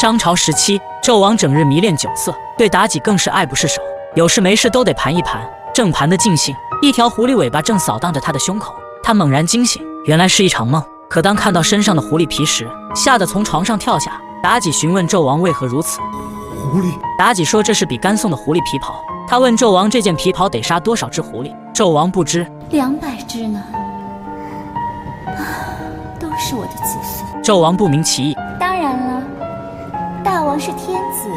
商朝时期，纣王整日迷恋酒色，对妲己更是爱不释手，有事没事都得盘一盘。正盘得尽兴，一条狐狸尾巴正扫荡着他的胸口，他猛然惊醒，原来是一场梦。可当看到身上的狐狸皮时，吓得从床上跳下。妲己询问纣王为何如此，狐狸。妲己说这是比干送的狐狸皮袍。他问纣王这件皮袍得杀多少只狐狸，纣王不知，200只呢。都是我的子孙。纣王不明其意。当然了，大王是天子，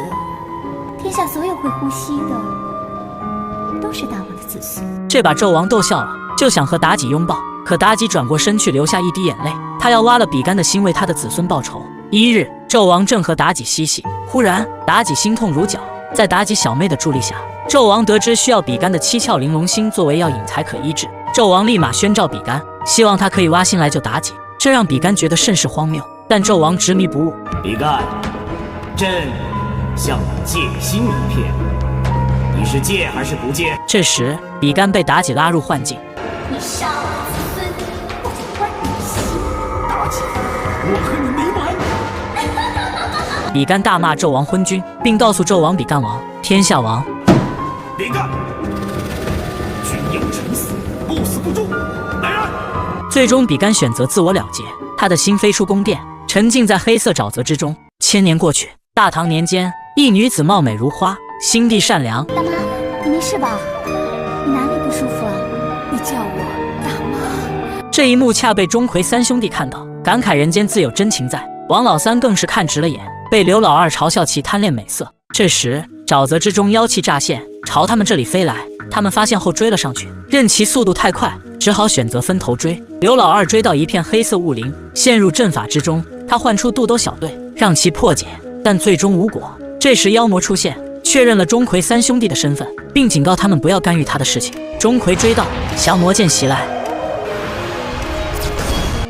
天下所有会呼吸的都是大王的子孙。这把纣王逗笑了，就想和妲己拥抱，可妲己转过身去，流下一滴眼泪。他要挖了比干的心，为他的子孙报仇。一日，纣王正和妲己嬉戏，忽然妲己心痛如绞，在妲己小妹的助力下，纣王得知需要比干的7窍玲珑心作为药引才可医治。纣王立马宣召比干，希望他可以挖心来救妲己，这让比干觉得甚是荒谬，但纣王执迷不悟。比干，朕向你借心一片，你是借还是不借？这时，比干被妲己拉入幻境。你杀我的子孙，我就剜你的心。妲己，我和你没完！比干大骂纣王昏君，并告诉纣王比干亡，天下亡。比干，君有臣死，不死不忠，来人！最终，比干选择自我了结，他的心飞出宫殿，沉浸在黑色沼泽之中。千年过去，大唐年间，一女子貌美如花，心地善良。大妈，你没事吧？你哪里不舒服啊？你叫我大妈。这一幕恰被钟馗3兄弟看到，感慨人间自有真情在。王老三更是看直了眼，被刘老二嘲笑其贪恋美色。这时，沼泽之中妖气乍现，朝他们这里飞来。他们发现后追了上去，任其速度太快，只好选择分头追。刘老二追到一片黑色雾林，陷入阵法之中。他唤出肚兜小队，让其破解，但最终无果。这时妖魔出现，确认了钟馗3兄弟的身份，并警告他们不要干预他的事情。钟馗追到，降魔剑袭来，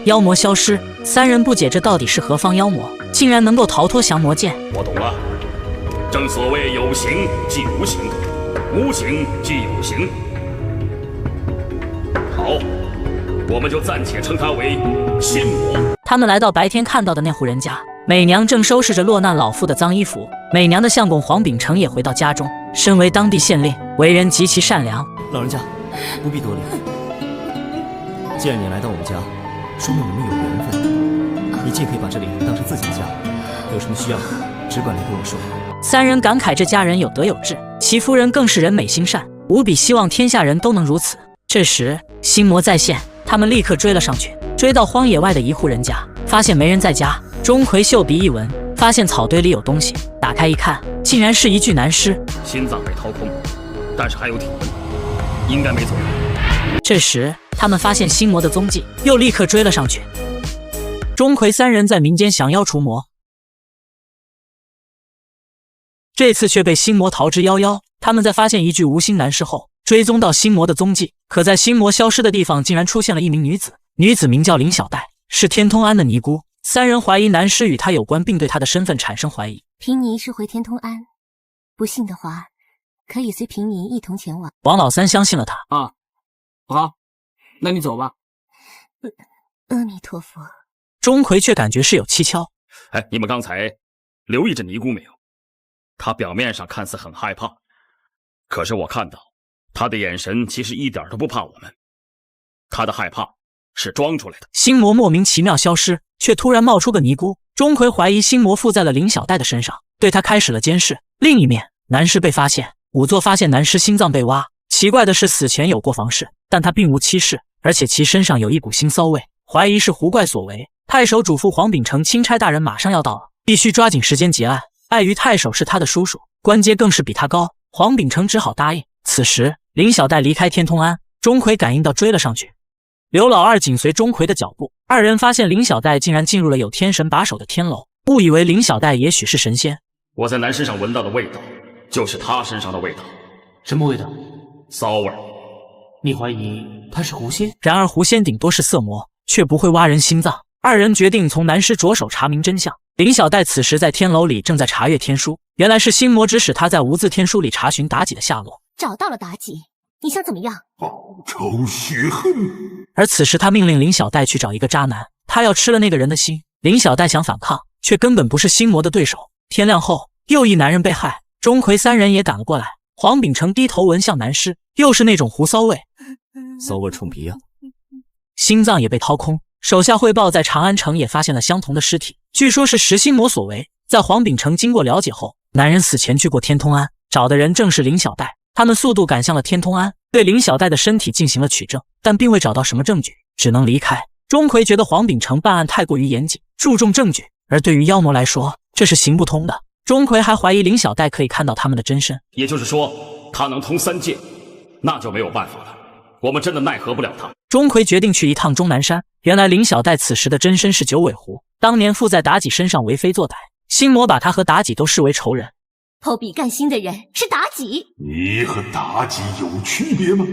妖魔消失。3人不解这到底是何方妖魔，竟然能够逃脱降魔剑。我懂了，正所谓有形即无形，无形即有形。好，我们就暂且称他为心魔。他们来到白天看到的那户人家，美娘正收拾着落难老妇的脏衣服。美娘的相公黄秉承也回到家中，身为当地县令，为人极其善良。老人家，不必多礼。既然你来到我们家，说明我们有缘分。你既可以把这里当成自己的家，有什么需要，只管来跟我说。3人感慨这家人有德有志，其夫人更是人美心善，无比希望天下人都能如此。这时心魔再现，他们立刻追了上去，追到荒野外的一户人家，发现没人在家。钟馗嗅鼻一闻，发现草堆里有东西，打开一看，竟然是一具男尸，心脏被掏空，但是还有体温，应该没走远。这时他们发现心魔的踪迹，又立刻追了上去。钟馗3人在民间降妖除魔，这次却被心魔逃之夭夭。他们在发现一具无心男尸后，追踪到心魔的踪迹，可在心魔消失的地方竟然出现了一名女子，女子名叫林小黛，是天通庵的尼姑。3人怀疑男尸与她有关，并对她的身份产生怀疑。平尼是回天通庵，不信的话，可以随平尼一同前往。王老三相信了他。啊，好，那你走吧。阿弥陀佛。钟馗却感觉事有蹊跷。哎，你们刚才留意着尼姑没有？她表面上看似很害怕，可是我看到她的眼神其实一点都不怕我们。她的害怕是装出来的。心魔莫名其妙消失，却突然冒出个尼姑。钟馗怀疑心魔附在了林小黛的身上，对她开始了监视。另一面，男尸被发现，仵作发现男尸心脏被挖。奇怪的是，死前有过房事，但他并无妻室，而且其身上有一股腥骚味，怀疑是狐怪所为。太守嘱咐黄秉承钦差大人马上要到了，必须抓紧时间结案。碍于太守是他的叔叔，官阶更是比他高，黄秉承只好答应。此时林小黛离开天通庵，钟馗感应到追了上去。刘老二紧随钟馗的脚步，2人发现林小黛竟然进入了有天神把守的天楼，误以为林小黛也许是神仙。我在男身上闻到的味道，就是他身上的味道。什么味道？骚味。你怀疑他是狐仙？然而狐仙顶多是色魔，却不会挖人心脏。2人决定从男尸着手查明真相。林小黛此时在天楼里正在查阅天书，原来是心魔指使他在无字天书里查询妲己的下落。找到了妲己，你想怎么样？报仇雪恨。而此时他命令林小黛去找一个渣男，他要吃了那个人的心。林小黛想反抗，却根本不是心魔的对手。天亮后，又一男人被害，钟馗三人也赶了过来。黄秉承低头闻向男尸，又是那种狐骚味，骚味冲鼻啊！心脏也被掏空。手下汇报，在长安城也发现了相同的尸体，据说是石心魔所为。在黄秉承经过了解后，男人死前去过天通庵，找的人正是林小戴。他们速度赶向了天通庵，对林小戴的身体进行了取证，但并未找到什么证据，只能离开。钟馗觉得黄秉承办案太过于严谨，注重证据，而对于妖魔来说，这是行不通的。钟馗还怀疑林小戴可以看到他们的真身，也就是说，他能通三界，那就没有办法了。我们真的奈何不了他。钟馗决定去一趟终南山。原来林小戴此时的真身是九尾狐，当年附在妲己身上为非作歹，心魔把他和妲己都视为仇人。偷比干心的人是妲己。你和妲己有区别吗？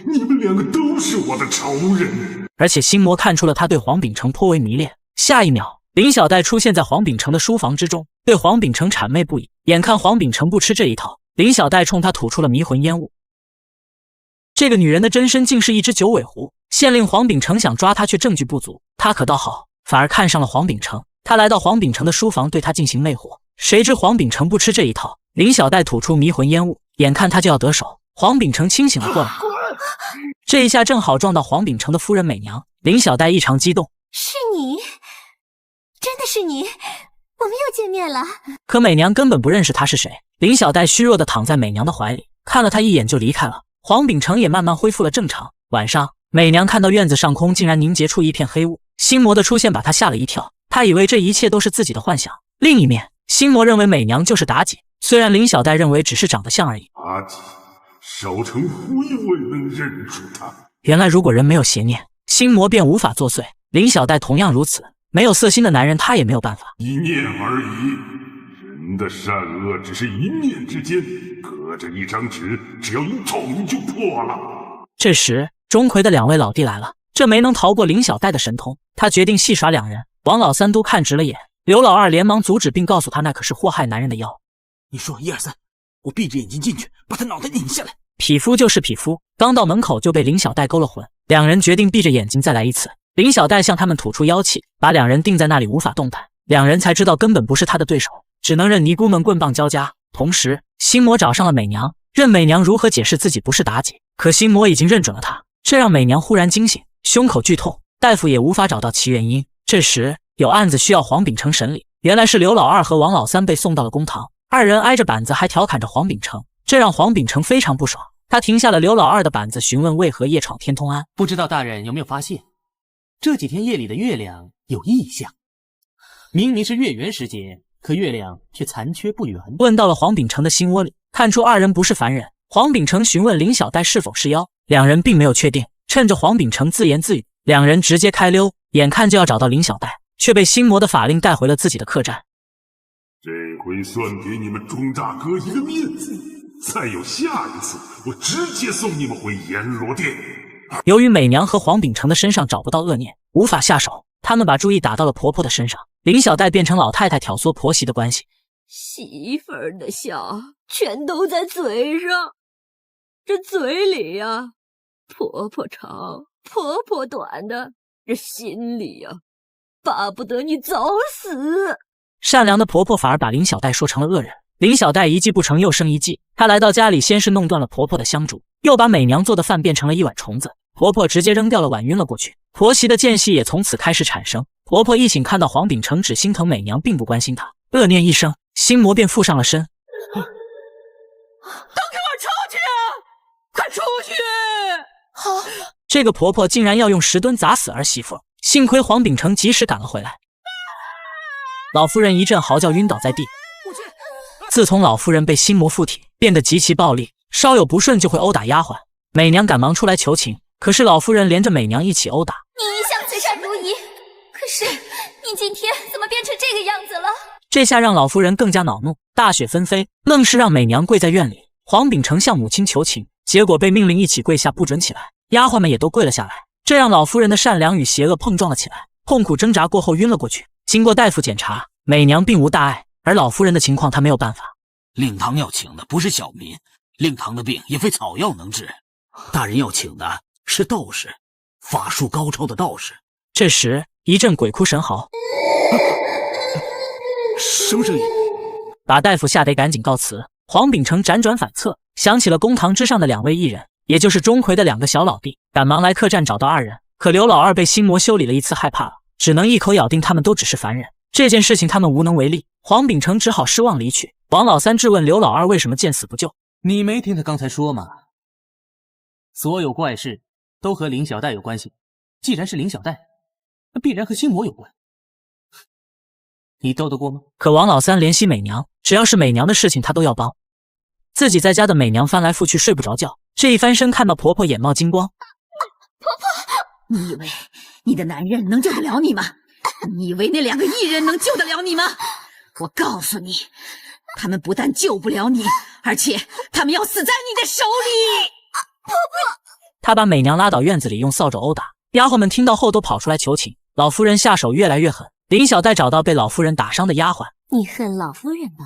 你们两个都是我的仇人。而且心魔看出了他对黄秉承颇为迷恋。下一秒，林小戴出现在黄秉承的书房之中，对黄秉承谄媚不已。眼看黄秉承不吃这一套，林小戴冲他吐出了迷魂烟雾。这个女人的真身竟是一只九尾狐，县令黄秉承想抓她，却证据不足。他可倒好，反而看上了黄秉承。他来到黄秉承的书房，对他进行魅惑。谁知黄秉承不吃这一套，林小戴吐出迷魂烟雾，眼看他就要得手，黄秉承清醒了过来。这一下正好撞到黄秉承的夫人美娘，林小戴异常激动。是你，真的是你，我们又见面了。可美娘根本不认识他是谁。林小戴虚弱地躺在美娘的怀里，看了他一眼就离开了。黄秉承也慢慢恢复了正常。晚上，美娘看到院子上空竟然凝结出一片黑雾，心魔的出现把她吓了一跳，她以为这一切都是自己的幻想。另一面，心魔认为美娘就是妲己，虽然林小戴认为只是长得像而已。妲己烧成灰，我也能认出她。原来如果人没有邪念，心魔便无法作祟。林小戴同样如此，没有色心的男人他也没有办法。一念而已，人的善恶只是一念之间，隔着一张纸，只要一捅就破了。这时，钟馗的两位老弟来了，这没能逃过林小戴的神通，他决定戏耍两人。王老三都看直了眼，刘老二连忙阻止，并告诉他那可是祸害男人的药。你说1、2、3，我闭着眼睛进去，把他脑袋拧下来。匹夫就是匹夫，刚到门口就被林小戴勾了魂。两人决定闭着眼睛再来一次。林小戴向他们吐出妖气，把两人定在那里无法动弹。两人才知道根本不是他的对手，只能任尼姑们棍棒交加。同时，心魔找上了美娘，任美娘如何解释自己不是妲己。可心魔已经认准了他，这让美娘忽然惊醒，胸口剧痛，大夫也无法找到其原因。这时有案子需要黄秉承审理，原来是刘老二和王老三被送到了公堂，二人挨着板子还调侃着黄秉承，这让黄秉承非常不爽。他停下了刘老二的板子，询问为何夜闯天通庵。不知道大人有没有发现，这几天夜里的月亮有异象，明明是月圆时节，可月亮却残缺不圆。问到了黄秉承的心窝里，看出二人不是凡人。黄秉承询问林小戴是否是妖，两人并没有确定。趁着黄秉承自言自语，两人直接开溜，眼看就要找到林小戴，却被心魔的法令带回了自己的客栈。这回算给你们钟大哥一个面子，再有下一次，我直接送你们回阎罗殿。由于美娘和黄秉承的身上找不到恶念，无法下手，他们把注意打到了婆婆的身上。林小戴变成老太太挑唆婆媳的关系。媳妇儿的笑全都在嘴上，这嘴里呀，婆婆长婆婆短的，这心里呀，巴不得你早死。善良的婆婆反而把林小戴说成了恶人。林小戴一计不成又生一计，她来到家里，先是弄断了婆婆的香烛，又把美娘做的饭变成了一碗虫子，婆婆直接扔掉了碗，晕了过去。婆媳的间隙也从此开始产生。婆婆一醒看到黄秉承只心疼美娘，并不关心她，恶念一生，心魔便附上了身。都给我出去！快出去！好，这个婆婆竟然要用石墩砸死儿媳妇，幸亏黄秉承及时赶了回来。老夫人一阵嚎叫，晕倒在地。自从老夫人被心魔附体，变得极其暴力，稍有不顺就会殴打丫鬟。美娘赶忙出来求情，可是老夫人连着美娘一起殴打。你一向慈善如饴，可是你今天怎么变成这个样子了？这下让老夫人更加恼怒，大雪纷飞，愣是让美娘跪在院里。黄秉承向母亲求情，结果被命令一起跪下，不准起来。丫鬟们也都跪了下来，这让老夫人的善良与邪恶碰撞了起来，痛苦挣扎过后晕了过去。经过大夫检查，美娘并无大碍，而老夫人的情况她没有办法。令堂要请的不是小民，令堂的病也非草药能治，大人要请的是道士，法术高超的道士。这时一阵鬼哭神嚎，什么声音？把大夫吓得赶紧告辞。黄秉承辗转反侧，想起了公堂之上的2位异人，也就是钟馗的2个小老弟，赶忙来客栈找到2人。可刘老二被心魔修理了一次，害怕了，只能一口咬定他们都只是凡人。这件事情他们无能为力，黄秉承只好失望离去。王老三质问刘老二为什么见死不救。你没听他刚才说吗？所有怪事都和林小戴有关系，既然是林小戴，那必然和心魔有关。你斗得过吗？可王老三怜惜美娘，只要是美娘的事情他都要帮。自己在家的美娘翻来覆去睡不着觉，这一翻身看到婆婆眼冒金光。婆婆，你以为你的男人能救得了你吗？你以为那2个异人能救得了你吗？我告诉你，他们不但救不了你，而且他们要死在你的手里。婆婆，他把美娘拉到院子里用扫帚殴打，丫鬟们听到后都跑出来求情。老夫人下手越来越狠，林小戴找到被老夫人打伤的丫鬟。你恨老夫人吧？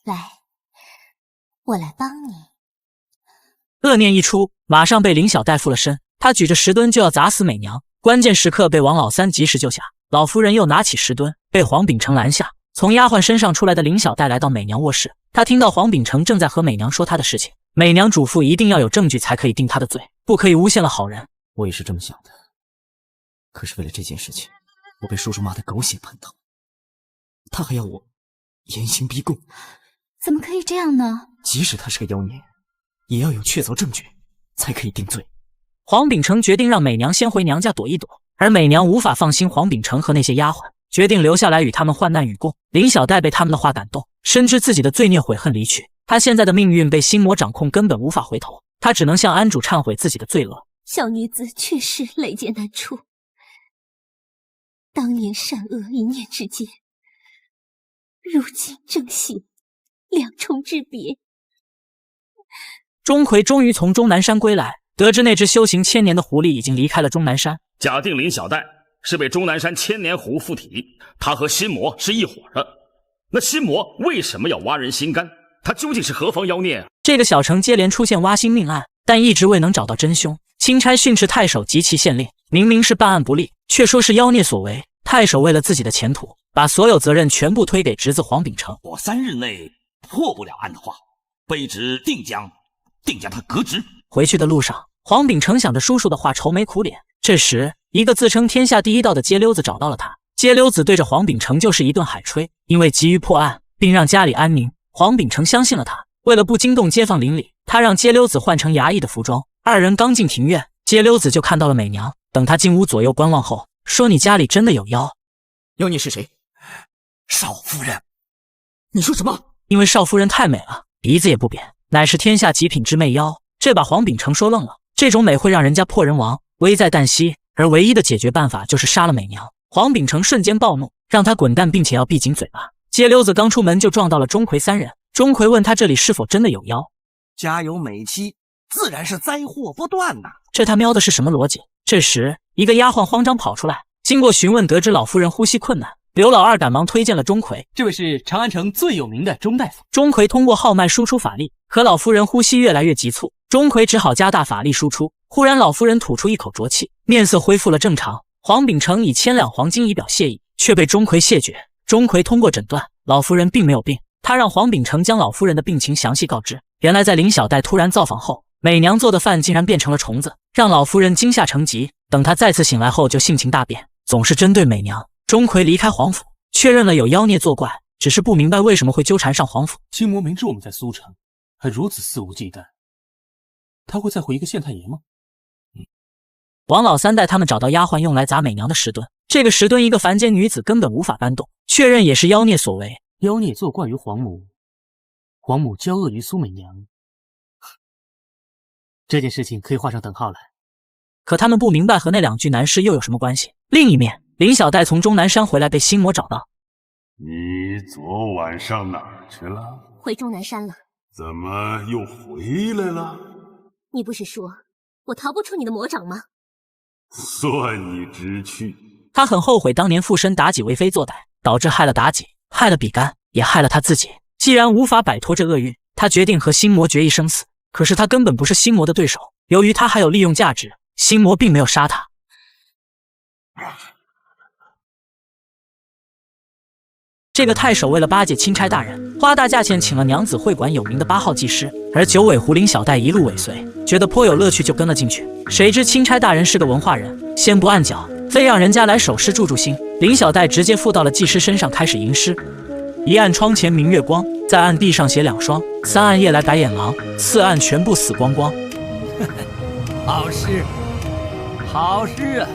来，我来帮你。恶念一出，马上被林小戴附了身。他举着石墩就要砸死美娘，关键时刻被王老三及时救下。老夫人又拿起石墩，被黄秉承拦下。从丫鬟身上出来的林小戴来到美娘卧室，他听到黄秉承正在和美娘说他的事情。美娘嘱咐一定要有证据才可以定他的罪，不可以诬陷了好人。我也是这么想的，可是为了这件事情，我被叔叔骂得狗血喷头，他还要我严刑逼供。怎么可以这样呢？即使他是个妖孽，也要有确凿证据才可以定罪。黄秉承决定让美娘先回娘家躲一躲，而美娘无法放心黄秉承和那些丫鬟，决定留下来与他们患难与共。林小戴被他们的话感动，深知自己的罪孽，悔恨离去。他现在的命运被心魔掌控，根本无法回头。他只能向安主忏悔自己的罪恶。小女子确实累劫难除，当年善恶一念之间，如今正系两重之别。钟馗终于从终南山归来，得知那只修行1000年的狐狸已经离开了终南山。假定林小戴是被终南山千年狐附体，他和心魔是一伙的。那心魔为什么要挖人心肝？他究竟是何方妖孽？这个小城接连出现挖心命案，但一直未能找到真凶。钦差训斥太守及其县令，明明是办案不力，却说是妖孽所为。太守为了自己的前途，把所有责任全部推给侄子黄秉承。我3日内破不了案的话，卑职定将他革职。回去的路上，黄秉承想着叔叔的话，愁眉苦脸。这时，一个自称天下第一道的街溜子找到了他。街溜子对着黄秉承就是一顿海吹，因为急于破案，并让家里安宁，黄秉承相信了他。为了不惊动街坊邻里，他让街溜子换成衙役的服装。2人刚进庭院，街溜子就看到了美娘。等他进屋左右观望后，说：“你家里真的有妖。”妖孽是谁？少夫人。你说什么？因为少夫人太美了，鼻子也不扁，乃是天下极品之媚妖。这把黄秉承说愣了，这种美会让人家破人亡，危在旦夕。而唯一的解决办法就是杀了美娘。黄秉承瞬间暴怒，让他滚蛋，并且要闭紧嘴巴。街溜子刚出门就撞到了钟馗3人。钟馗问他这里是否真的有妖。家有美妻，自然是灾祸不断呐。这他喵的是什么逻辑？这时，一个丫鬟慌张跑出来，经过询问得知老夫人呼吸困难，刘老二赶忙推荐了钟馗。这位是长安城最有名的钟大夫。钟馗通过号脉输出法力，可老夫人呼吸越来越急促，钟馗只好加大法力输出。忽然，老夫人吐出一口浊气，面色恢复了正常。黄秉承以1000两黄金以表谢意，却被钟馗谢绝。钟馗通过诊断，老夫人并没有病。他让黄秉承将老夫人的病情详细告知。原来在林小戴突然造访后，美娘做的饭竟然变成了虫子，让老夫人惊吓成疾。等她再次醒来后就性情大变，总是针对美娘。钟馗离开皇府，确认了有妖孽作怪，只是不明白为什么会纠缠上皇府。心魔明知我们在苏城，还如此肆无忌惮，他会在乎一个县太爷吗？王老三带他们找到丫鬟用来砸美娘的石墩，这个石墩一个凡间女子根本无法搬动，确认也是妖孽所为。妖孽作怪于皇母，皇母骄恶于苏美娘，这件事情可以画上等号了。可他们不明白和那2具男尸又有什么关系。另一面，林小戴从终南山回来，被心魔找到。你昨晚上哪儿去了？回终南山了。怎么又回来了？你不是说我逃不出你的魔掌吗？算你知趣。他很后悔当年附身妲己为非作歹，导致害了妲己，害了比干，也害了他自己。既然无法摆脱这厄运，他决定和心魔决一生死。可是他根本不是心魔的对手，由于他还有利用价值，心魔并没有杀他。这个太守为了巴结钦差大人，花大价钱请了娘子会馆有名的8号技师，而九尾狐林小戴一路尾随，觉得颇有乐趣，就跟了进去。谁知钦差大人是个文化人，先不按脚，非让人家来首诗助兴。林小戴直接附到了技师身上，开始吟诗：一案窗前明月光，在案地上写2双，3案夜来白眼狼，4案全部死光光。好诗，好诗啊！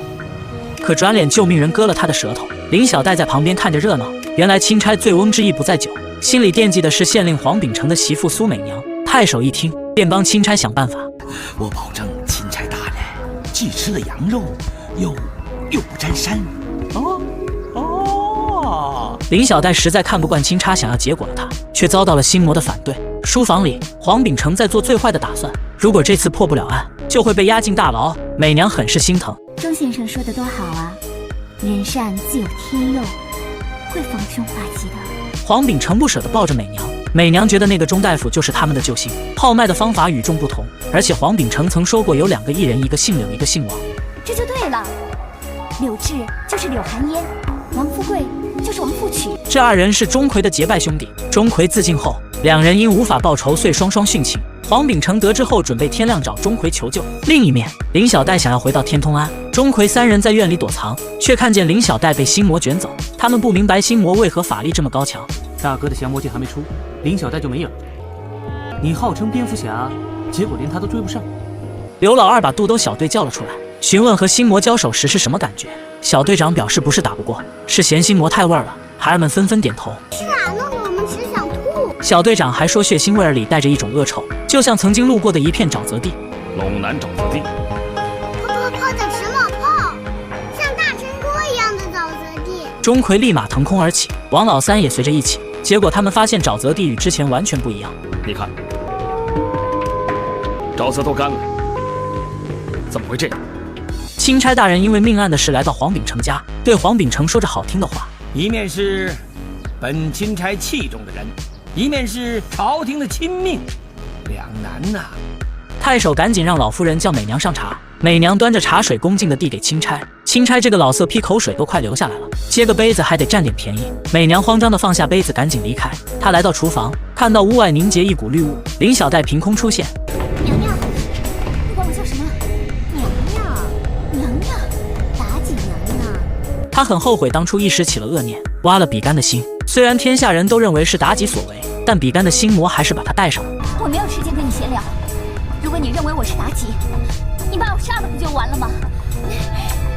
可转脸救命人割了他的舌头。林小戴在旁边看着热闹，原来钦差醉翁之意不在酒，心里惦记的是县令黄秉承的媳妇苏美娘。太守一听，便帮钦差想办法。我保证钦差大人既吃了羊肉，又不沾膻。林小戴实在看不惯钦差想要结果了他，却遭到了心魔的反对。书房里，黄秉承在做最坏的打算，如果这次破不了案，就会被押进大牢。美娘很是心疼。钟先生说的多好啊，人善自有天佑，会逢凶化吉的。黄秉承不舍得抱着美娘，美娘觉得那个钟大夫就是他们的救星。号脉的方法与众不同，而且黄秉承曾说过有2个艺人，一个姓柳，一个姓王。这就对了，柳志就是柳寒烟，王富贵就是王富曲。这2人是钟馗的结拜兄弟。钟馗自尽后，2人因无法报仇，遂双双殉情。黄秉承得知后，准备天亮找钟馗求救。另一面，林小戴想要回到天通庵，钟馗3人在院里躲藏，却看见林小戴被心魔卷走。他们不明白心魔为何法力这么高强。大哥的降魔剑还没出，林小戴就没影了。你号称蝙蝠侠，结果连他都追不上。刘老二把肚兜小队叫了出来，询问和心魔交手时是什么感觉。小队长表示不是打不过，是嫌心魔太味儿了。孩儿们纷纷点头。是啊，弄得我们只想吐。小队长还说，血腥味儿里带着一种恶臭，就像曾经路过的一片沼泽地。陇南沼泽地，泡泡的直冒泡，像大蒸锅一样的沼泽地。钟馗立马腾空而起，王老三也随着一起。结果他们发现沼泽地与之前完全不一样。你看，沼泽都干了，怎么会这样？钦差大人因为命案的事来到黄秉承家，对黄秉承说着好听的话，一面是本钦差器重的人，一面是朝廷的亲命，两难呐。太守赶紧让老夫人叫美娘上茶。美娘端着茶水恭敬地递给钦差，钦差这个老色批口水都快流下来了，接个杯子还得占点便宜。美娘慌张地放下杯子，赶紧离开。她来到厨房，看到屋外凝结一股绿雾，林小戴凭空出现。娘娘，你管我叫什么？娘娘，妲己娘娘。她很后悔当初一时起了恶念，挖了比干的心。虽然天下人都认为是妲己所为，但比干的心魔还是把她带上了。我没有时间跟你闲聊。如果你认为我是妲己，你把我杀了不就完了吗？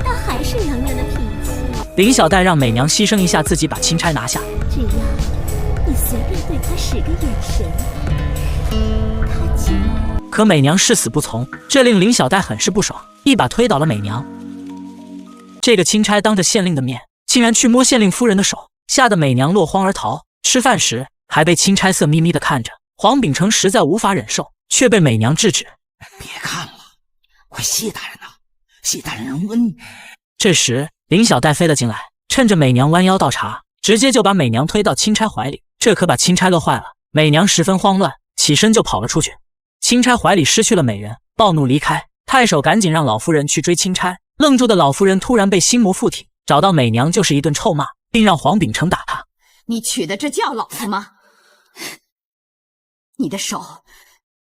但还是娘娘的脾气。林小戴让美娘牺牲一下自己，把钦差拿下。这样，你随便对他使个眼神，他就……可美娘誓死不从，这令林小戴很是不爽，一把推倒了美娘。这个钦差当着县令的面，竟然去摸县令夫人的手，吓得美娘落荒而逃。吃饭时还被钦差色眯眯地看着。黄秉承实在无法忍受，却被美娘制止。别看了，快谢大人呐！谢大人恩。这时林小戴飞了进来，趁着美娘弯腰倒茶，直接就把美娘推到钦差怀里，这可把钦差乐坏了。美娘十分慌乱，起身就跑了出去。钦差怀里失去了美人，暴怒离开。太守赶紧让老夫人去追钦差，愣住的老夫人突然被心魔附体，找到美娘就是一顿臭骂，并让黄秉承打她。你娶的这叫老婆吗？你的手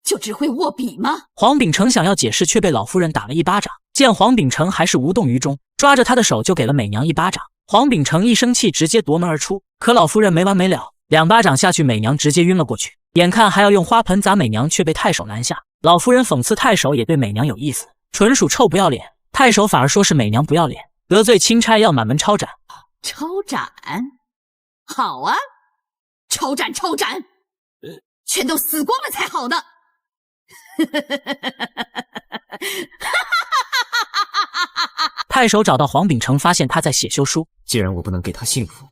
就只会握笔吗？黄秉承想要解释，却被老夫人打了一巴掌。见黄秉承还是无动于衷，抓着他的手就给了美娘一巴掌。黄秉承一生气，直接夺门而出。可老夫人没完没了，2巴掌下去，美娘直接晕了过去。眼看还要用花盆砸美娘，却被太守拦下。老夫人讽刺太守也对美娘有意思，纯属臭不要脸。太守反而说是美娘不要脸，得罪钦差要满门抄斩。抄斩？好啊，抄斩抄斩，全都死光了才好呢。太守找到黄秉承，发现他在写休书。既然我不能给他幸福，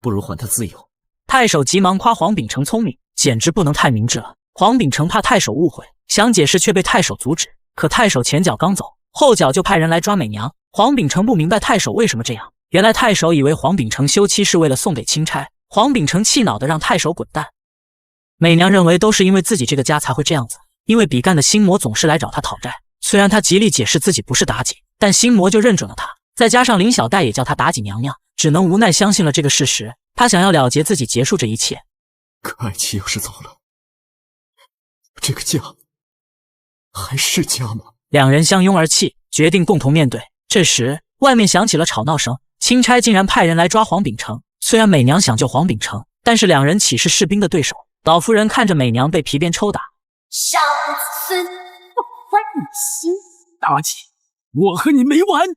不如还他自由。太守急忙夸黄秉承聪明，简直不能太明智了。黄秉承怕太守误会，想解释却被太守阻止。可太守前脚刚走，后脚就派人来抓美娘。黄秉承不明白太守为什么这样，原来太守以为黄秉承休妻是为了送给钦差。黄秉承气恼地让太守滚蛋。美娘认为都是因为自己这个家才会这样子，因为比干的心魔总是来找他讨债。虽然他极力解释自己不是妲己，但心魔就认准了他。再加上林小戴也叫他妲己娘娘，只能无奈相信了这个事实。他他想要了结自己，结束这一切。可爱妻要是走了，这个家还是家吗？两人相拥而泣，决定共同面对。这时，外面响起了吵闹声，钦差竟然派人来抓黄秉承。虽然美娘想救黄秉承，但是两人岂是士兵的对手？老夫人看着美娘被皮鞭抽打，少子孙不欢你心。妲己，我和你没完！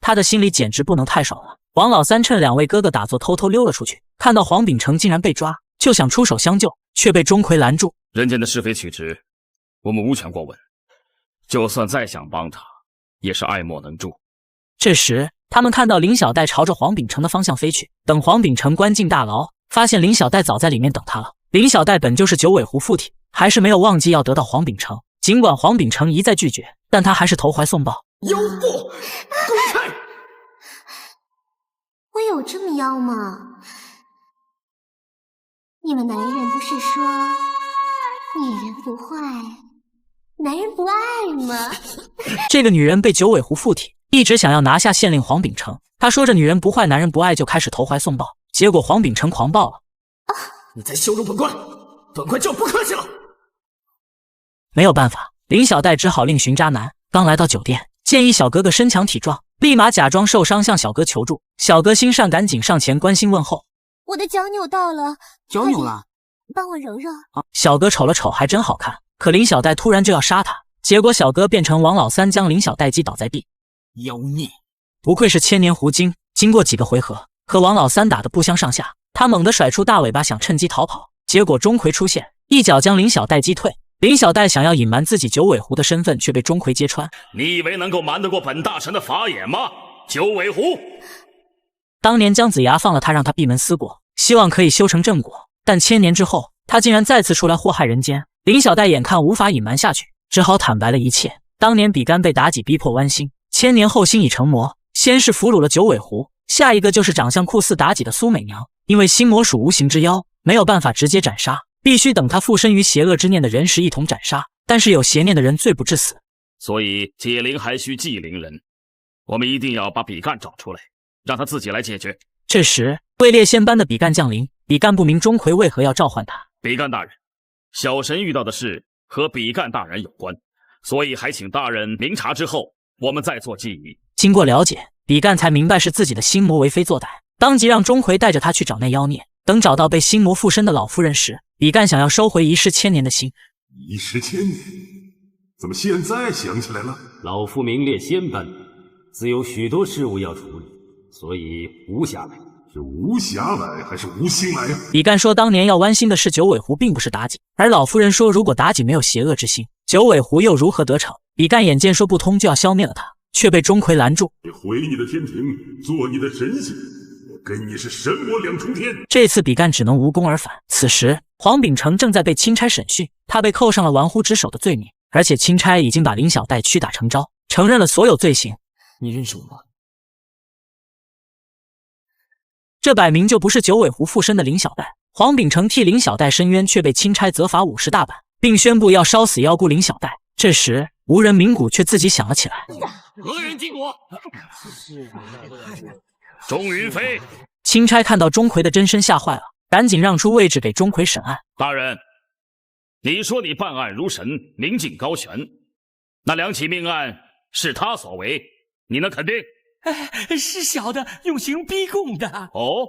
他的心里简直不能太爽了。王老三趁两位哥哥打坐，偷偷溜了出去，看到黄秉承竟然被抓，就想出手相救，却被钟馗拦住。人间的是非曲直，我们无权过问。就算再想帮他，也是爱莫能助。这时，他们看到林小戴朝着黄秉承的方向飞去。等黄秉承关进大牢，发现林小戴早在里面等他了。林小戴本就是九尾狐附体，还是没有忘记要得到黄秉承。尽管黄秉承一再拒绝，但他还是投怀送抱。妖妇，滚开！我有这么妖吗？你们男人不是说女人不坏，男人不爱吗？这个女人被九尾狐附体，一直想要拿下县令黄秉承。她说着女人不坏，男人不爱，就开始投怀送抱。结果黄秉承狂暴了。你在羞辱本官，本官就不客气了。没有办法，林小戴只好另寻渣男。刚来到酒店，见一小哥哥身强体壮，立马假装受伤向小哥求助。小哥心善，赶紧上前关心问候。我的脚扭到了，脚扭了，帮我揉揉。小哥瞅了瞅，还真好看。可林小戴突然就要杀他，结果小哥变成王老三，将林小戴击倒在地。妖孽！不愧是千年狐精，经过几个回合，和王老三打得不相上下。他猛地甩出大尾巴，想趁机逃跑，结果钟馗出现，一脚将林小戴击退。林小戴想要隐瞒自己九尾狐的身份，却被钟馗揭穿。你以为能够瞒得过本大臣的法眼吗？九尾狐！当年姜子牙放了他，让他闭门思过，希望可以修成正果。但千年之后，他竟然再次出来祸害人间。林小戴眼看无法隐瞒下去，只好坦白了一切。当年比干被妲己逼迫剜心，千年后心已成魔，先是俘虏了九尾狐，下一个就是长相酷似妲己的苏美娘。因为心魔属无形之妖，没有办法直接斩杀，必须等他附身于邪恶之念的人时一同斩杀。但是有邪念的人罪不至死，所以解铃还须系铃人。我们一定要把比干找出来，让他自己来解决。这时，位列仙班的比干降临。比干不明钟馗为何要召唤他。比干大人，小神遇到的事和比干大人有关，所以还请大人明察之后，我们再做记忆。经过了解，比干才明白是自己的心魔为非作歹，当即让钟馗带着他去找那妖孽。等找到被心魔附身的老夫人时，比干想要收回遗失千年的心。遗失千年？怎么现在想起来了？老夫名列仙班，自有许多事务要处理，所以无暇来。是无暇来还是无心来啊？比干说当年要剜心的是九尾狐，并不是妲己。而老夫人说，如果妲己没有邪恶之心，九尾狐又如何得逞？比干眼见说不通，就要消灭了他，却被钟馗拦住。你回你的天庭，做你的神仙，我跟你是神魔两重天。这次比干只能无功而返。此时黄秉承正在被钦差审讯，他被扣上了玩忽职守的罪名，而且钦差已经把林小戴屈打成招，承认了所有罪行。你认识我吗？这摆明就不是九尾狐附身的林小戴。黄秉承替林小戴申冤，却被钦差责罚50大板，并宣布要烧死妖姑林小戴。这时无人鸣鼓，却自己响了起来。何人进果？钟云飞。钦差看到钟馗的真身，吓坏了，赶紧让出位置给钟馗审案。大人，你说你办案如神，明镜高悬，那两起命案是他所为，你能肯定？是小的用刑逼供的。哦，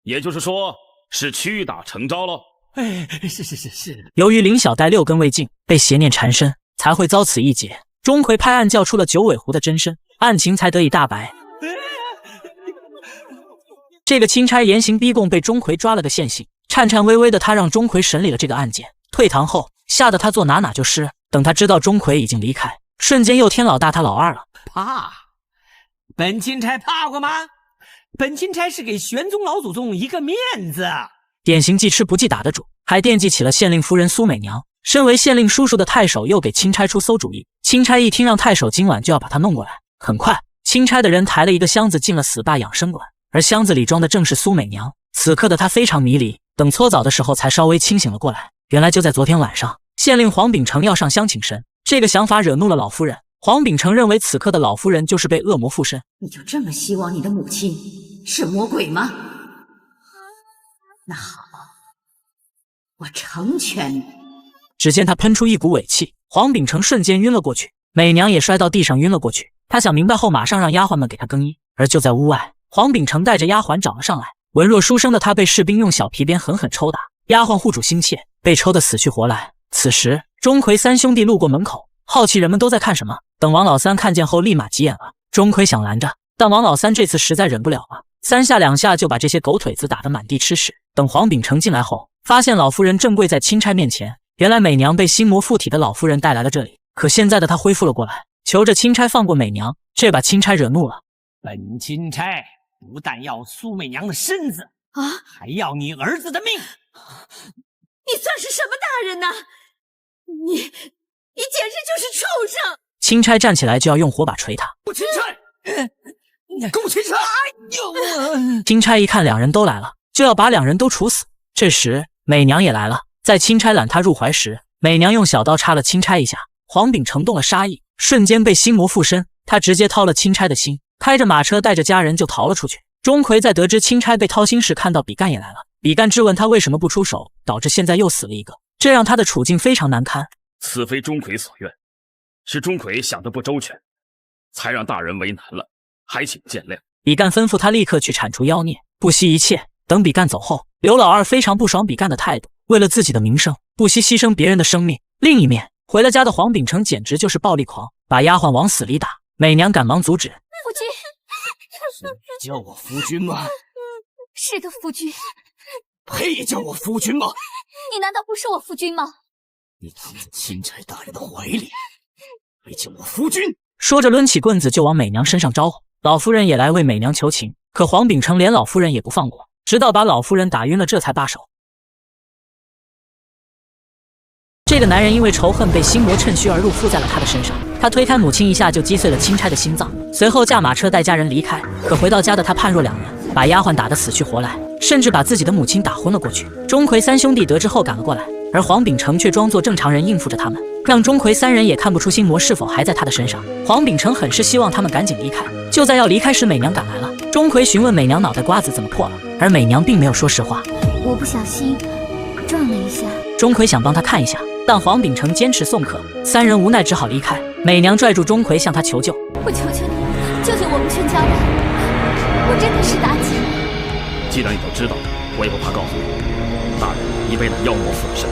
也就是说是屈打成招了。是。由于林小戴6根未净，被邪念缠身，才会遭此一劫。钟馗拍案叫出了九尾狐的真身，案情才得以大白。这个钦差严刑逼供，被钟馗抓了个现行。颤颤巍巍的他让钟馗审理了这个案件。退堂后，吓得他坐哪就湿。等他知道钟馗已经离开，瞬间又添老大他老二了。怕？本钦差怕过吗？本钦差是给玄宗老祖宗一个面子。典型记吃不记打得主，还惦记起了县令夫人苏美娘。身为县令叔叔的太守又给钦差出馊主意。钦差一听，让太守今晚就要把他弄过来。很快，钦差的人抬了一个箱子进了死坝养生馆，而箱子里装的正是苏美娘。此刻的他非常迷离，等搓澡的时候才稍微清醒了过来。原来就在昨天晚上，县令黄秉承要上香请神，这个想法惹怒了老夫人。黄秉承认为此刻的老夫人就是被恶魔附身。你就这么希望你的母亲是魔鬼吗？那好，我成全你。只见他喷出一股尾气，黄秉承瞬间晕了过去，美娘也摔到地上晕了过去。他想明白后，马上让丫鬟们给他更衣。而就在屋外，黄秉承带着丫鬟找了上来，文弱书生的他被士兵用小皮鞭狠狠抽打，丫鬟护主心切，被抽得死去活来。此时，钟馗三兄弟路过门口，好奇人们都在看什么。等王老三看见后，立马急眼了。钟馗想拦着，但王老三这次实在忍不了了，三下两下就把这些狗腿子打得满地吃屎。等黄秉承进来后，发现老夫人正跪在钦差面前。原来美娘被心魔附体的老夫人带来了这里，可现在的她恢复了过来，求着钦差放过美娘。这把钦差惹怒了，本钦差不但要苏美娘的身子啊，还要你儿子的命！你算是什么大人呢？你简直就是畜生！钦差站起来就要用火把捶他。钦差，够钦差！哎呦！钦差一看两人都来了，就要把两人都处死。这时美娘也来了，在钦差揽她入怀时，美娘用小刀插了钦差一下。黄秉承动了杀意，瞬间被心魔附身，他直接掏了钦差的心，开着马车带着家人就逃了出去。钟馗在得知钦差被掏心时，看到比干也来了，比干质问他为什么不出手，导致现在又死了一个，这让他的处境非常难堪。此非钟馗所愿，是钟馗想得不周全，才让大人为难了，还请见谅。比干吩咐他立刻去铲除妖孽，不惜一切。等比干走后，刘老二非常不爽比干的态度，为了自己的名声，不惜牺牲别人的生命。另一面，回了家的黄秉承简直就是暴力狂，把丫鬟往死里打。美娘赶忙阻止。夫君，你叫我夫君吗？是的，夫君。配叫我夫君吗？你难道不是我夫君吗？你躺在钦差大人的怀里，配叫我夫君？说着抡起棍子就往美娘身上招呼。老夫人也来为美娘求情，可黄秉承连老夫人也不放过，直到把老夫人打晕了，这才罢手。这个男人因为仇恨被心魔趁虚而入，附在了他的身上。他推开母亲一下就击碎了钦差的心脏，随后驾马车带家人离开。可回到家的他判若两人，把丫鬟打得死去活来，甚至把自己的母亲打昏了过去。钟馗三兄弟得知后赶了过来，而黄秉承却装作正常人应付着他们，让钟馗三人也看不出心魔是否还在他的身上。黄秉承很是希望他们赶紧离开。就在要离开时，美娘赶来了。钟馗询问美娘脑袋瓜子怎么破了，而美娘并没有说实话。我不小心撞了一下。钟馗想帮他看一下，但黄秉承坚持送客，三人无奈只好离开。美娘拽住钟馗向他求救，我求求你，救救我们全家吧！我真的是妲己。既然你都知道，我也不怕告诉你，大人已被那妖魔附了身。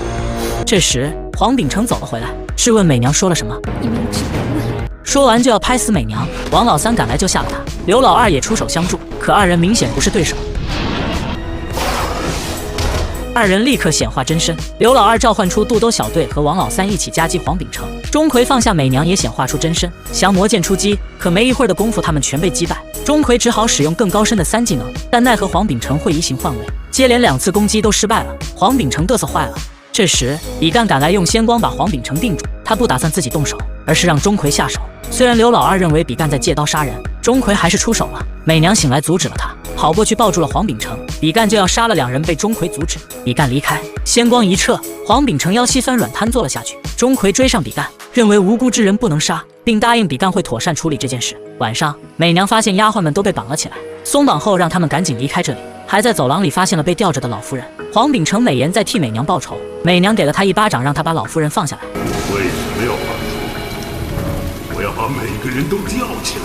这时黄秉承走了回来，质问美娘说了什么。你没有资格问。说完就要拍死美娘，王老三赶来救下了他，刘老二也出手相助，可二人明显不是对手。二人立刻显化真身，刘老二召唤出肚兜小队和王老三一起夹击黄秉承。钟馗放下美娘也显化出真身，降魔剑出击，可没一会儿的功夫他们全被击败。钟馗只好使用更高深的3技能，但奈何黄秉承会移形换位，接连2次攻击都失败了，黄秉承嘚瑟坏了。这时比干赶来用仙光把黄秉承定住，他不打算自己动手，而是让钟馗下手。虽然刘老二认为比干在借刀杀人，钟馗还是出手了。美娘醒来阻止了他，跑过去抱住了黄秉承，比干就要杀了2人，被钟馗阻止。比干离开，仙光一撤，黄秉承腰膝酸软瘫坐了下去。钟馗追上比干，认为无辜之人不能杀，并答应比干会妥善处理这件事。晚上，美娘发现丫鬟们都被绑了起来，松绑后让他们赶紧离开这里。还在走廊里发现了被吊着的老夫人，黄秉承美颜在替美娘报仇，美娘给了他一巴掌，让他把老夫人放下来。为什么要放手？我要把每个人都吊起来，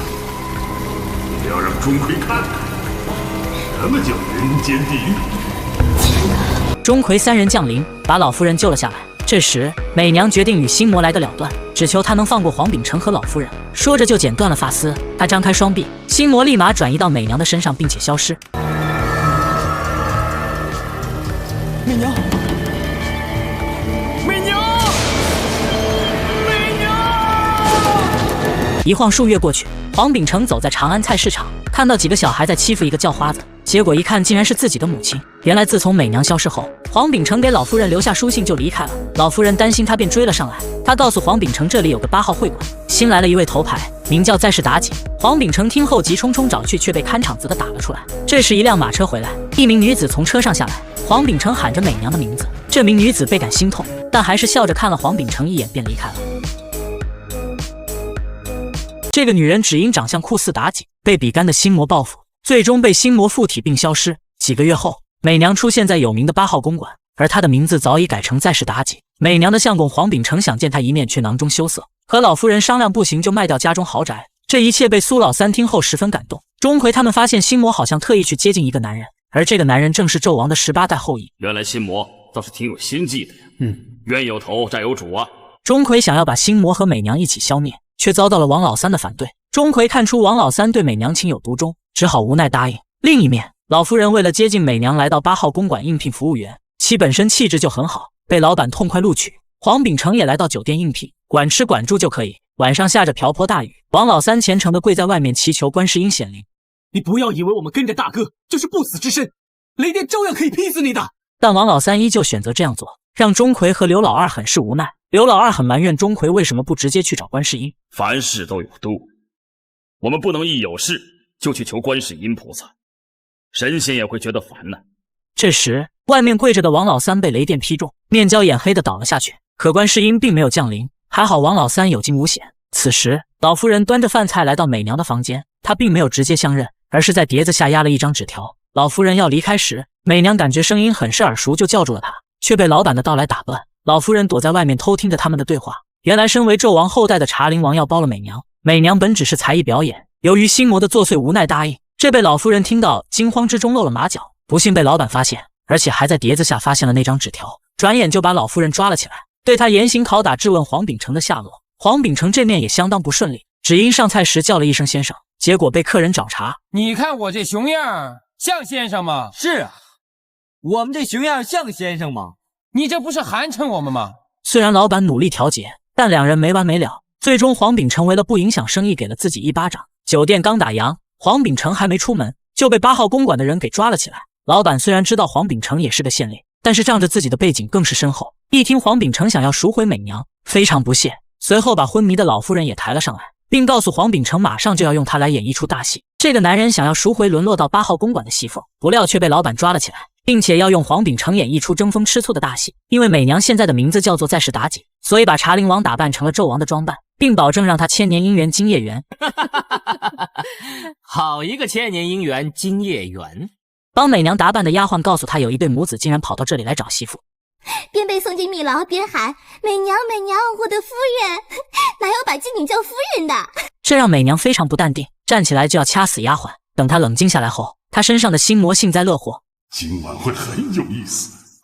我要让钟馗看看什么叫人间地狱。钟馗3人降临，把老夫人救了下来。这时美娘决定与心魔来个了断，只求他能放过黄秉承和老夫人。说着就剪断了发丝，他张开双臂，心魔立马转移到美娘的身上并且消失。美娘，美娘，美娘！一晃数月过去，黄秉承走在长安菜市场，看到几个小孩在欺负一个叫花子，结果一看竟然是自己的母亲。原来自从美娘消失后，黄秉承给老夫人留下书信就离开了。老夫人担心他，便追了上来。他告诉黄秉承这里有个8号会馆，新来了一位头牌，名叫在世妲己。黄秉承听后急冲冲找去，却被看场子的打了出来。这时一辆马车回来，一名女子从车上下来，黄秉承喊着美娘的名字，这名女子倍感心痛，但还是笑着看了黄秉承一眼便离开了。这个女人只因长相酷似妲己，被比干的心魔报复，最终被心魔附体并消失。几个月后，美娘出现在有名的8号公馆，而她的名字早已改成在世妲己。美娘的相公黄秉承想见她一面，却囊中羞涩，和老夫人商量不行就卖掉家中豪宅。这一切被苏老三听后十分感动。钟馗他们发现心魔好像特意去接近一个男人，而这个男人正是纣王的18代后裔。原来心魔倒是挺有心计的呀。冤有头债有主啊。钟馗想要把心魔和美娘一起消灭，却遭到了王老三的反对。钟馗看出王老三对美娘情有独钟，只好无奈答应。另一面，老夫人为了接近美娘，来到8号公馆应聘服务员，其本身气质就很好，被老板痛快录取。黄秉承也来到酒店应聘，管吃管住就可以。晚上下着瓢泼大雨，王老三虔诚地跪在外面祈求观世音显灵。你不要以为我们跟着大哥就是不死之身，雷电照样可以劈死你的。但王老三依旧选择这样做，让钟馗和刘老二很是无奈。刘老二很埋怨钟馗为什么不直接去找观世音。凡事都有度，我们不能一有事就去求观世音菩萨，神仙也会觉得烦呢。这时，外面跪着的王老三被雷电劈中，面焦眼黑的倒了下去。可观世音并没有降临，还好王老三有惊无险。此时，老夫人端着饭菜来到美娘的房间，她并没有直接相认，而是在碟子下压了一张纸条。老夫人要离开时，美娘感觉声音很是耳熟，就叫住了她，却被老板的到来打断。老夫人躲在外面偷听着他们的对话。原来身为纣王后代的茶陵王要包了美娘，美娘本只是才艺表演，由于心魔的作祟无奈答应。这被老夫人听到，惊慌之中露了马脚，不幸被老板发现，而且还在碟子下发现了那张纸条，转眼就把老夫人抓了起来，对她严刑拷打，质问黄秉承的下落。黄秉承这面也相当不顺利，只因上菜时叫了一声先生，结果被客人找茬。你看我这熊样像先生吗？是啊，我们这熊样像先生吗？你这不是寒碜我们吗？虽然老板努力调解，但两人没完没了。最终黄秉承为了不影响生意，给了自己一巴掌。酒店刚打烊，黄秉承还没出门，就被8号公馆的人给抓了起来。老板虽然知道黄秉承也是个县令，但是仗着自己的背景更是深厚，一听黄秉承想要赎回美娘，非常不屑，随后把昏迷的老夫人也抬了上来，并告诉黄秉承马上就要用她来演一出大戏。这个男人想要赎回沦落到8号公馆的媳妇，不料却被老板抓了起来，并且要用黄秉承演一出争风吃醋的大戏。因为美娘现在的名字叫做在世妲己，所以把茶陵王打扮成了纣王的装扮，并保证让他千年姻缘金叶园。好一个千年姻缘金叶园！帮美娘打扮的丫鬟告诉她，有一对母子竟然跑到这里来找媳妇，边被送进密牢边喊美娘美娘，我的夫人，哪有把妓女叫夫人的？这让美娘非常不淡定，站起来就要掐死丫鬟。等她冷静下来后，她身上的心魔幸灾乐祸，今晚会很有意思。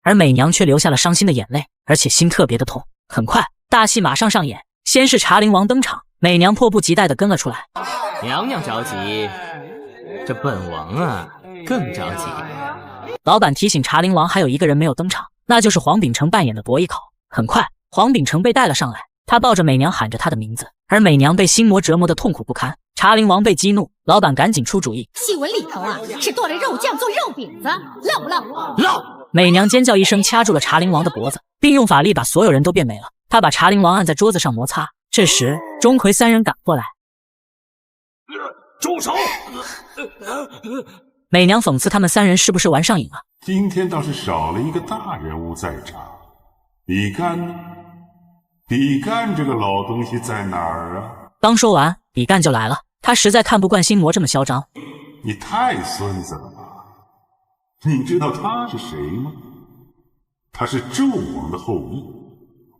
而美娘却流下了伤心的眼泪，而且心特别的痛。很快，大戏马上上演，先是茶陵王登场，美娘迫不及待地跟了出来。娘娘着急，这本王啊更着急。老板提醒茶陵王还有一个人没有登场，那就是黄秉承扮演的伯邑考。很快，黄秉承被带了上来，他抱着美娘喊着她的名字，而美娘被心魔折磨得痛苦不堪。茶陵王被激怒，老板赶紧出主意，戏文里头啊是剁了肉酱做肉饼子，漏不漏？漏！美娘尖叫一声，掐住了茶陵王的脖子，并用法力把所有人都变没了。她把茶陵王按在桌子上摩擦。这时，钟馗三人赶过来，住手！美娘讽刺他们三人是不是玩上瘾了。今天倒是少了一个大人物在场，比干呢？比干这个老东西在哪儿啊？刚说完，比干就来了。他实在看不惯心魔这么嚣张。你太孙子了吧！你知道他是谁吗？他是纣王的后裔，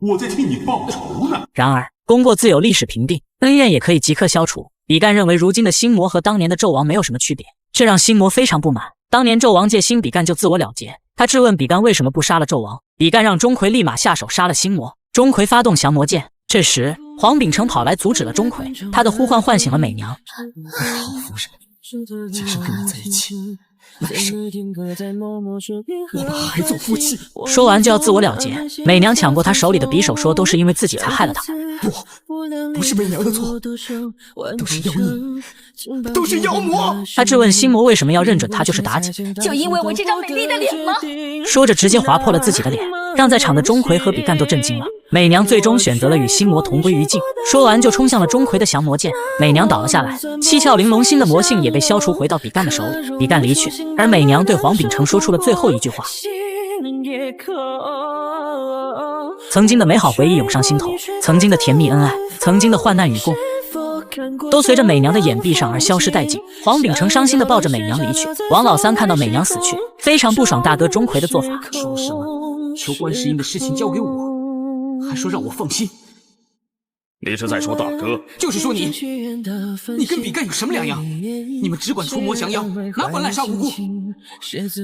我在替你报仇呢。然而，功过自有历史评定，恩怨也可以即刻消除。比干认为如今的心魔和当年的纣王没有什么区别，这让心魔非常不满。当年纣王借心比干就自我了结，他质问比干为什么不杀了纣王。比干让钟馗立马下手杀了心魔。钟馗发动降魔剑，这时黄秉承跑来阻止了钟馗，他的呼唤唤醒了美娘。好夫人，今生跟你在一起，来生我们还做夫妻。说完就要自我了结，美娘抢过他手里的匕首，说都是因为自己才害了他。不是美娘的错，都是妖孽，都是妖魔。他质问心魔为什么要认准他就是妲己，就因为我这张美丽的脸吗？说着直接划破了自己的脸，让在场的钟馗和比干都震惊了。美娘最终选择了与心魔同归于尽，说完就冲向了钟馗的降魔剑。美娘倒了下来，七窍玲珑心的魔性也被消除回到比干的手里。比干离去，而美娘对黄秉承说出了最后一句话。曾经的美好回忆涌上心头，曾经的甜蜜恩爱，曾经的患难与共，都随着美娘的眼壁上而消失殆尽。黄秉承伤心地抱着美娘离去。王老三看到美娘死去，非常不爽大哥钟馗的做法。说什么求观世音的事情交给我，还说让我放心。你是在说大哥？就是说你跟比干有什么两样？你们只管出魔降妖，哪管滥杀无辜？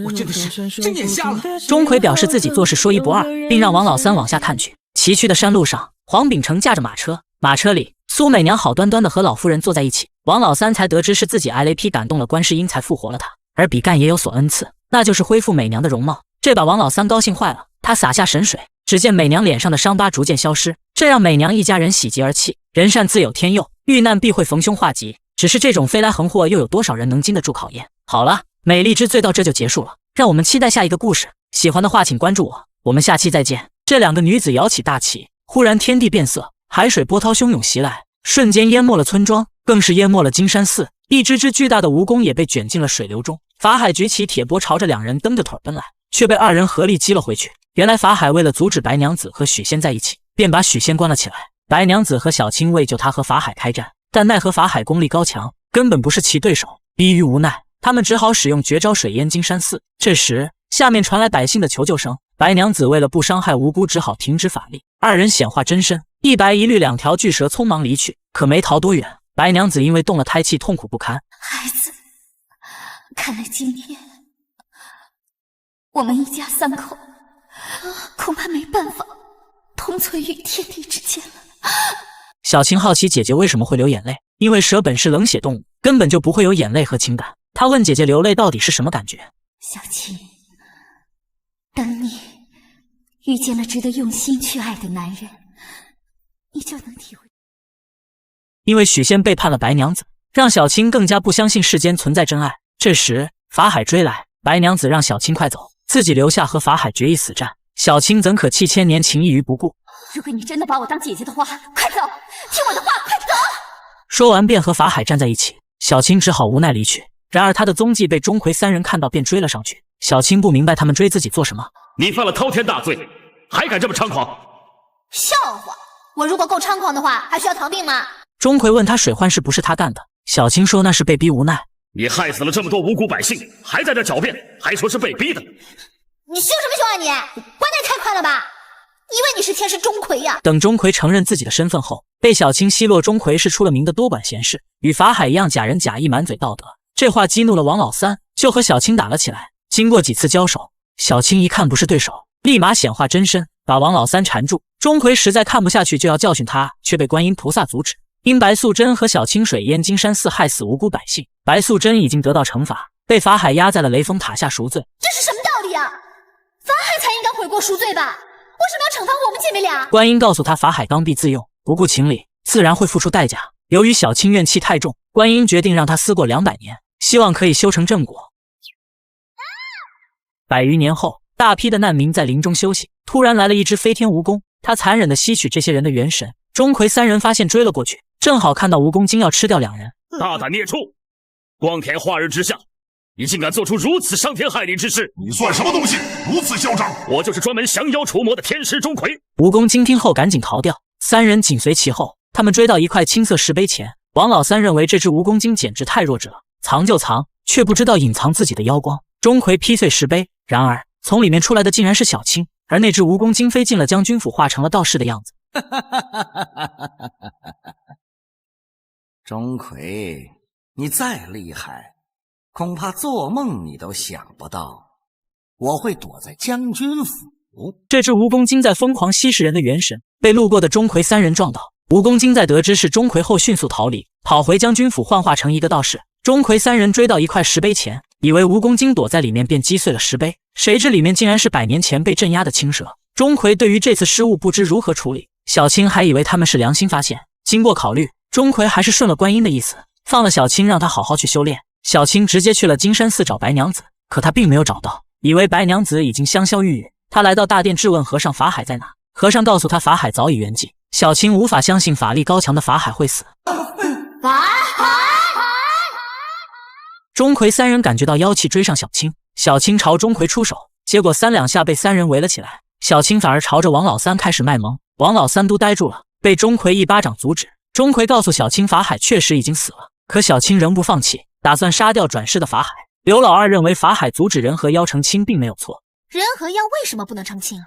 我真的是睁眼瞎了。钟馗表示自己做事说一不二，并让王老三往下看去。崎岖的山路上，黄秉承驾着马车，马车里苏美娘好端端的和老夫人坐在一起。王老三才得知是自己挨雷劈感动了观世音才复活了他，而比干也有所恩赐，那就是恢复美娘的容貌。这把王老三高兴坏了，他洒下神水，只见美娘脸上的伤疤逐渐消失，这让美娘一家人喜极而泣。人善自有天佑，遇难必会逢凶化吉，只是这种飞来横祸又有多少人能经得住考验？好了，美丽之最到这就结束了，让我们期待下一个故事。喜欢的话请关注我，我们下期再见。这两个女子摇起大旗，忽然天地变色，海水波涛汹涌袭来，瞬间淹没了村庄，更是淹没了金山寺。一只只巨大的蜈蚣也被卷进了水流中。法海举起铁钵朝着两人蹬着腿奔来，却被二人合力击了回去。原来法海为了阻止白娘子和许仙在一起，便把许仙关了起来。白娘子和小青为救他和法海开战，但奈何法海功力高强，根本不是其对手。逼于无奈，他们只好使用绝招水淹金山寺。这时下面传来百姓的求救声，白娘子为了不伤害无辜，只好停止法力。二人显化真身，一白一绿两条巨蛇匆忙离去，可没逃多远，白娘子因为动了胎气，痛苦不堪。孩子，看来今天我们一家三口恐怕没办法同存于天地之间了。小青好奇姐姐为什么会流眼泪，因为蛇本是冷血动物，根本就不会有眼泪和情感。她问姐姐流泪到底是什么感觉。小青，等你遇见了值得用心去爱的男人，你就能体会。因为许仙背叛了白娘子，让小青更加不相信世间存在真爱。这时法海追来，白娘子让小青快走，自己留下和法海决一死战。小青怎可弃千年情谊于不顾？如果你真的把我当姐姐的话，快走，听我的话，快走！说完便和法海站在一起，小青只好无奈离去。然而他的踪迹被钟馗三人看到，便追了上去。小青不明白他们追自己做什么。你犯了滔天大罪，还敢这么猖狂？笑话！我如果够猖狂的话，还需要逃命吗？钟馗问他水幻是不是他干的，小青说那是被逼无奈。你害死了这么多无辜百姓，还在这狡辩，还说是被逼的。你凶什么凶啊你？关得太快了吧！以为你是天师钟馗呀？等钟馗承认自己的身份后，被小青奚落钟馗是出了名的多管闲事，与法海一样假仁假义，满嘴道德。这话激怒了王老三，就和小青打了起来。经过几次交手，小青一看不是对手，立马显化真身，把王老三缠住。钟馗实在看不下去，就要教训他，却被观音菩萨阻止。因白素贞和小青水淹金山寺，害死无辜百姓，白素贞已经得到惩罚，被法海压在了雷峰塔下赎罪。这是什么道理啊？法海才应该悔过赎罪吧？为什么要惩罚我们姐妹俩？观音告诉他，法海刚愎自用，不顾情理，自然会付出代价。由于小青怨气太重，观音决定让他思过200年，希望可以修成正果。100余年后，大批的难民在林中休息，突然来了一只飞天蜈蚣，它残忍地吸取这些人的元神。钟馗三人发现，追了过去，正好看到蜈蚣精要吃掉两人。大胆孽畜，光天化日之下，你竟敢做出如此伤天害理之事！你算什么东西，如此嚣张？我就是专门降妖除魔的天师钟馗。蜈蚣精听后赶紧逃掉，三人紧随其后。他们追到一块青色石碑前，王老三认为这只蜈蚣精简直太弱智了，藏就藏，却不知道隐藏自己的妖光。钟馗劈碎石碑，然而从里面出来的竟然是小青，而那只蜈蚣精飞进了将军府，化成了道士的样子。钟馗，你再厉害，恐怕做梦你都想不到，我会躲在将军府。这只蜈蚣精在疯狂吸食人的元神，被路过的钟馗三人撞倒。蜈蚣精在得知是钟馗后，迅速逃离，跑回将军府，幻化成一个道士。钟馗三人追到一块石碑前，以为蜈蚣精躲在里面，便击碎了石碑，谁知里面竟然是100年前被镇压的青蛇。钟馗对于这次失误不知如何处理，小青还以为他们是良心发现。经过考虑，钟馗还是顺了观音的意思，放了小青，让他好好去修炼。小青直接去了金山寺找白娘子，可他并没有找到，以为白娘子已经香消玉殒。他来到大殿质问和尚法海在哪，和尚告诉他法海早已圆寂。小青无法相信法力高强的法海会死。法海！钟馗三人感觉到妖气追上小青，小青朝钟馗出手，结果3两下被三人围了起来。小青反而朝着王老三开始卖萌，王老三都呆住了，被钟馗一巴掌阻止。钟馗告诉小青，法海确实已经死了，可小青仍不放弃，打算杀掉转世的法海。刘老二认为法海阻止人和妖成亲并没有错。人和妖为什么不能成亲啊？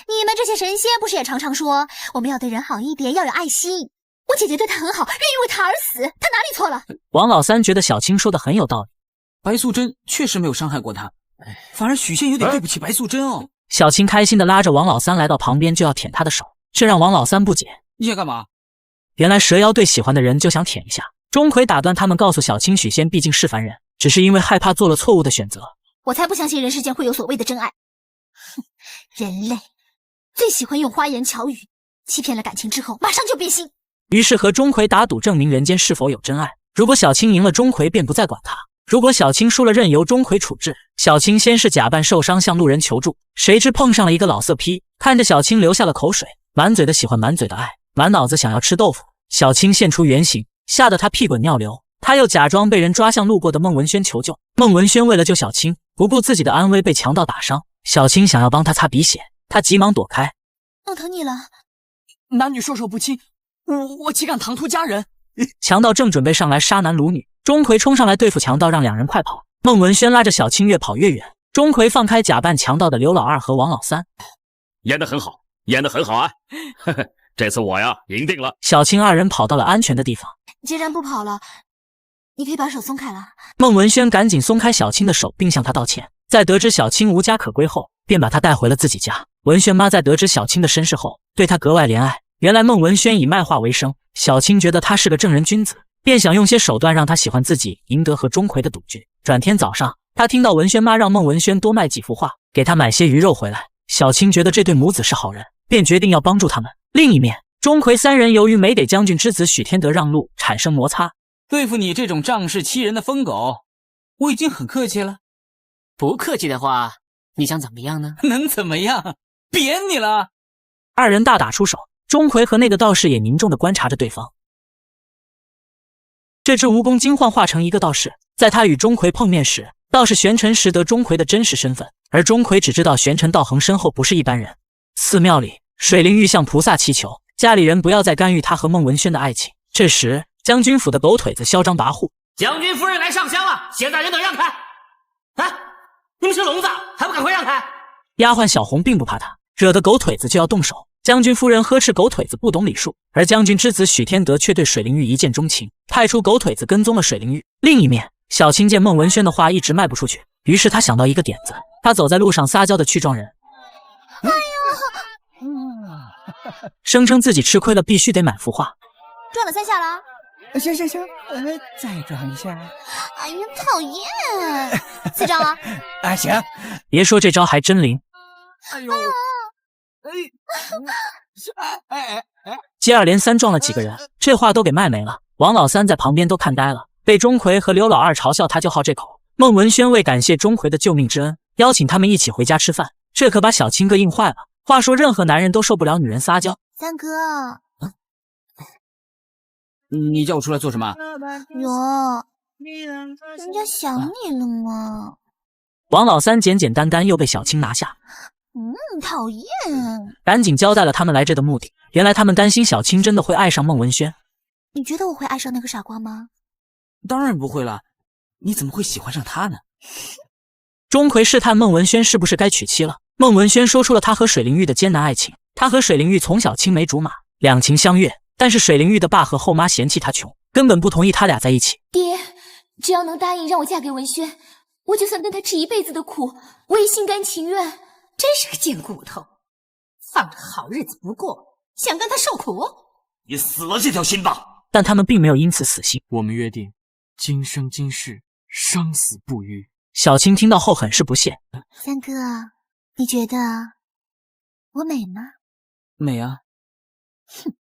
你们这些神仙不是也常常说我们要对人好一点，要有爱心？我姐姐对他很好，愿意为他而死，他哪里错了？王老三觉得小青说的很有道理。白素贞确实没有伤害过他，反而许仙有点对不起白素贞哦。小青开心地拉着王老三来到旁边，就要舔他的手，这让王老三不解。你想干嘛？原来蛇妖对喜欢的人就想舔一下。钟馗打断他们，告诉小青，许仙毕竟是凡人，只是因为害怕做了错误的选择。我才不相信人世间会有所谓的真爱。哼，人类最喜欢用花言巧语欺骗了感情之后，马上就变心。于是和钟馗打赌，证明人间是否有真爱。如果小青赢了，钟馗便不再管他；如果小青输了，任由钟馗处置。小青先是假扮受伤向路人求助，谁知碰上了一个老色批，看着小青流下了口水，满嘴的喜欢，满嘴的爱，满脑子想要吃豆腐。小青现出原形，吓得他屁滚尿流。他又假装被人抓向路过的孟文轩求救。孟文轩为了救小青，不顾自己的安危，被强盗打伤。小青想要帮他擦鼻血，他急忙躲开。弄疼你了？男女授受不亲，我岂敢唐突佳人？强盗正准备上来杀男掳女，钟馗冲上来对付强盗，让两人快跑。孟文轩拉着小青越跑越远。钟馗放开假扮强盗的刘老二和王老三。演得很好，演得很好啊！呵呵，这次我呀赢定了。小青二人跑到了安全的地方。既然不跑了，你可以把手松开了。孟文轩赶紧松开小青的手，并向她道歉。在得知小青无家可归后，便把她带回了自己家。文轩妈在得知小青的身世后，对她格外怜爱。原来孟文轩以卖画为生，小青觉得他是个正人君子，便想用些手段让他喜欢自己，赢得和钟馗的赌局。转天早上，他听到文轩妈让孟文轩多卖几幅画，给他买些鱼肉回来。小青觉得这对母子是好人，便决定要帮助他们。另一面，钟馗三人由于没给将军之子许天德让路，产生摩擦。对付你这种仗势欺人的疯狗，我已经很客气了。不客气的话，你想怎么样呢？能怎么样？扁你了！二人大打出手。钟馗和那个道士也凝重地观察着对方。这只蜈蚣精幻化成一个道士，在他与钟馗碰面时，道士玄尘识得钟馗的真实身份，而钟馗只知道玄尘道行深厚，不是一般人。寺庙里，水灵玉向菩萨祈求家里人不要再干预他和孟文轩的爱情。这时，将军府的狗腿子嚣张跋扈：“将军夫人来上香了，现在人等让开！哎，你们是聋子，还不赶快让开！”丫鬟小红并不怕他，惹得狗腿子就要动手。将军夫人呵斥狗腿子不懂礼数，而将军之子许天德却对水灵玉一见钟情，派出狗腿子跟踪了水灵玉。另一面，小青见孟文轩的画一直卖不出去，于是他想到一个点子。他走在路上撒娇的去撞人，声称自己吃亏了，必须得买幅画。撞了3下了啊！行，再撞一下。哎呀，讨厌！4张啊！啊，行。别说这招还真灵。哎呦！接二连三撞了几个人，这画都给卖没了。王老三在旁边都看呆了，被钟馗和刘老二嘲笑他就好这口。孟文轩为感谢钟馗的救命之恩，邀请他们一起回家吃饭，这可把小青哥硬坏了。话说任何男人都受不了女人撒娇。三哥，你叫我出来做什么？哟，人家想你了吗？王老三简简单单又被小青拿下。讨厌！赶紧交代了他们来这的目的。原来他们担心小青真的会爱上孟文轩。你觉得我会爱上那个傻瓜吗？当然不会了，你怎么会喜欢上他呢？钟馗试探孟文轩是不是该娶妻了。孟文轩说出了他和水灵玉的艰难爱情。他和水灵玉从小青梅竹马，两情相悦，但是水灵玉的爸和后妈嫌弃他穷，根本不同意他俩在一起。爹，只要能答应让我嫁给文轩，我就算跟他吃一辈子的苦，我也心甘情愿。真是个贱骨头，放着好日子不过，想跟他受苦？你死了这条心吧！但他们并没有因此死心。我们约定，今生今世，生死不渝。小青听到后很是不屑。三哥，你觉得我美吗？美啊！哼，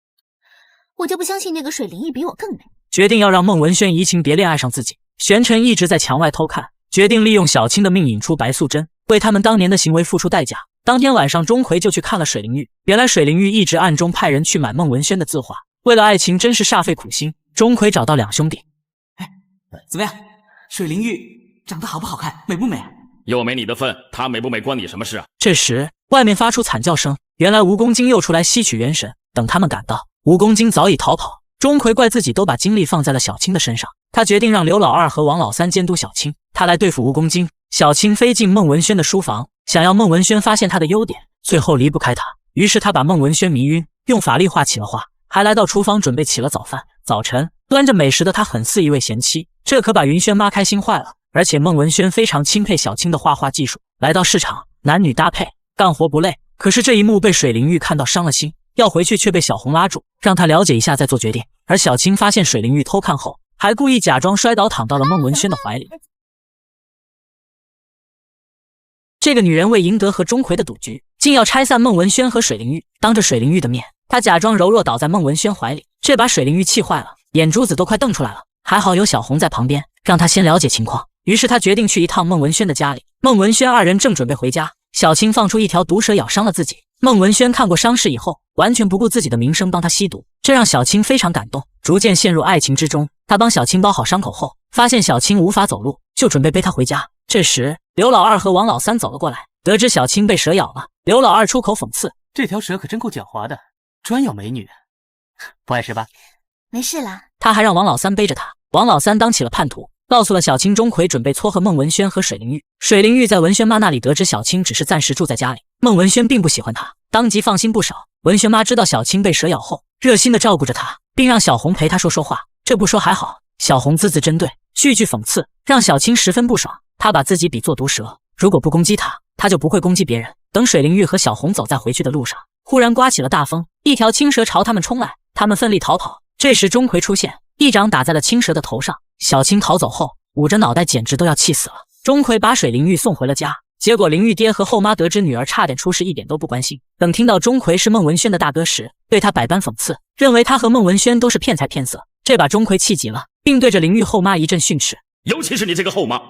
我就不相信那个水灵玉比我更美。决定要让孟文轩移情别恋爱上自己。玄尘一直在墙外偷看，决定利用小青的命引出白素贞，为他们当年的行为付出代价。当天晚上，钟馗就去看了水灵玉。原来水灵玉一直暗中派人去买孟文轩的字画，为了爱情真是煞费苦心。钟馗找到两兄弟，怎么样？水灵玉长得好不好看，美不美？又没你的份，她美不美关你什么事啊？这时外面发出惨叫声，原来蜈蚣精又出来吸取元神。等他们赶到，蜈蚣精早已逃跑。钟馗怪自己都把精力放在了小青的身上，他决定让刘老二和王老三监督小青，他来对付蜈蚣精。小青飞进孟文轩的书房，想要孟文轩发现他的优点，最后离不开他。于是他把孟文轩迷晕，用法力画起了画，还来到厨房准备起了早饭。早晨端着美食的他很似一位贤妻，这可把云轩妈开心坏了。而且孟文轩非常钦佩小青的画画技术。来到市场，男女搭配，干活不累。可是这一幕被水灵玉看到伤了心，要回去却被小红拉住，让他了解一下再做决定。而小青发现水灵玉偷看后，还故意假装摔倒躺到了孟文轩的怀里。这个女人为赢得和钟馗的赌局，竟要拆散孟文轩和水灵玉。当着水灵玉的面，她假装柔弱倒在孟文轩怀里，这把水灵玉气坏了，眼珠子都快瞪出来了。还好有小红在旁边，让她先了解情况。于是她决定去一趟孟文轩的家里。孟文轩二人正准备回家，小青放出一条毒蛇咬伤了自己。孟文轩看过伤势以后，完全不顾自己的名声帮他吸毒，这让小青非常感动，逐渐陷入爱情之中。他帮小青包好伤口后，发现小青无法走路，就准备背她回家。这时刘老二和王老三走了过来，得知小青被蛇咬了，刘老二出口讽刺：这条蛇可真够狡猾的，专咬美女，不碍事吧？没事啦。他还让王老三背着他。王老三当起了叛徒，告诉了小青钟馗准备撮合孟文轩和水灵玉。水灵玉在文轩妈那里得知小青只是暂时住在家里，孟文轩并不喜欢她，当即放心不少。文轩妈知道小青被蛇咬后，热心的照顾着她，并让小红陪她说说话。这不说还好，小红字字针对，句句讽刺，让小青十分不爽。她把自己比作毒蛇，如果不攻击她，她就不会攻击别人。等水灵玉和小红走在回去的路上，忽然刮起了大风，一条青蛇朝他们冲来，他们奋力逃跑。这时钟馗出现，一掌打在了青蛇的头上。小青逃走后，捂着脑袋，简直都要气死了。钟馗把水灵玉送回了家，结果灵玉爹和后妈得知女儿差点出事，一点都不关心。等听到钟馗是孟文轩的大哥时，对他百般讽刺，认为他和孟文轩都是骗财骗色。这把钟馗气急了，并对着灵玉后妈一阵训斥，尤其是你这个后妈，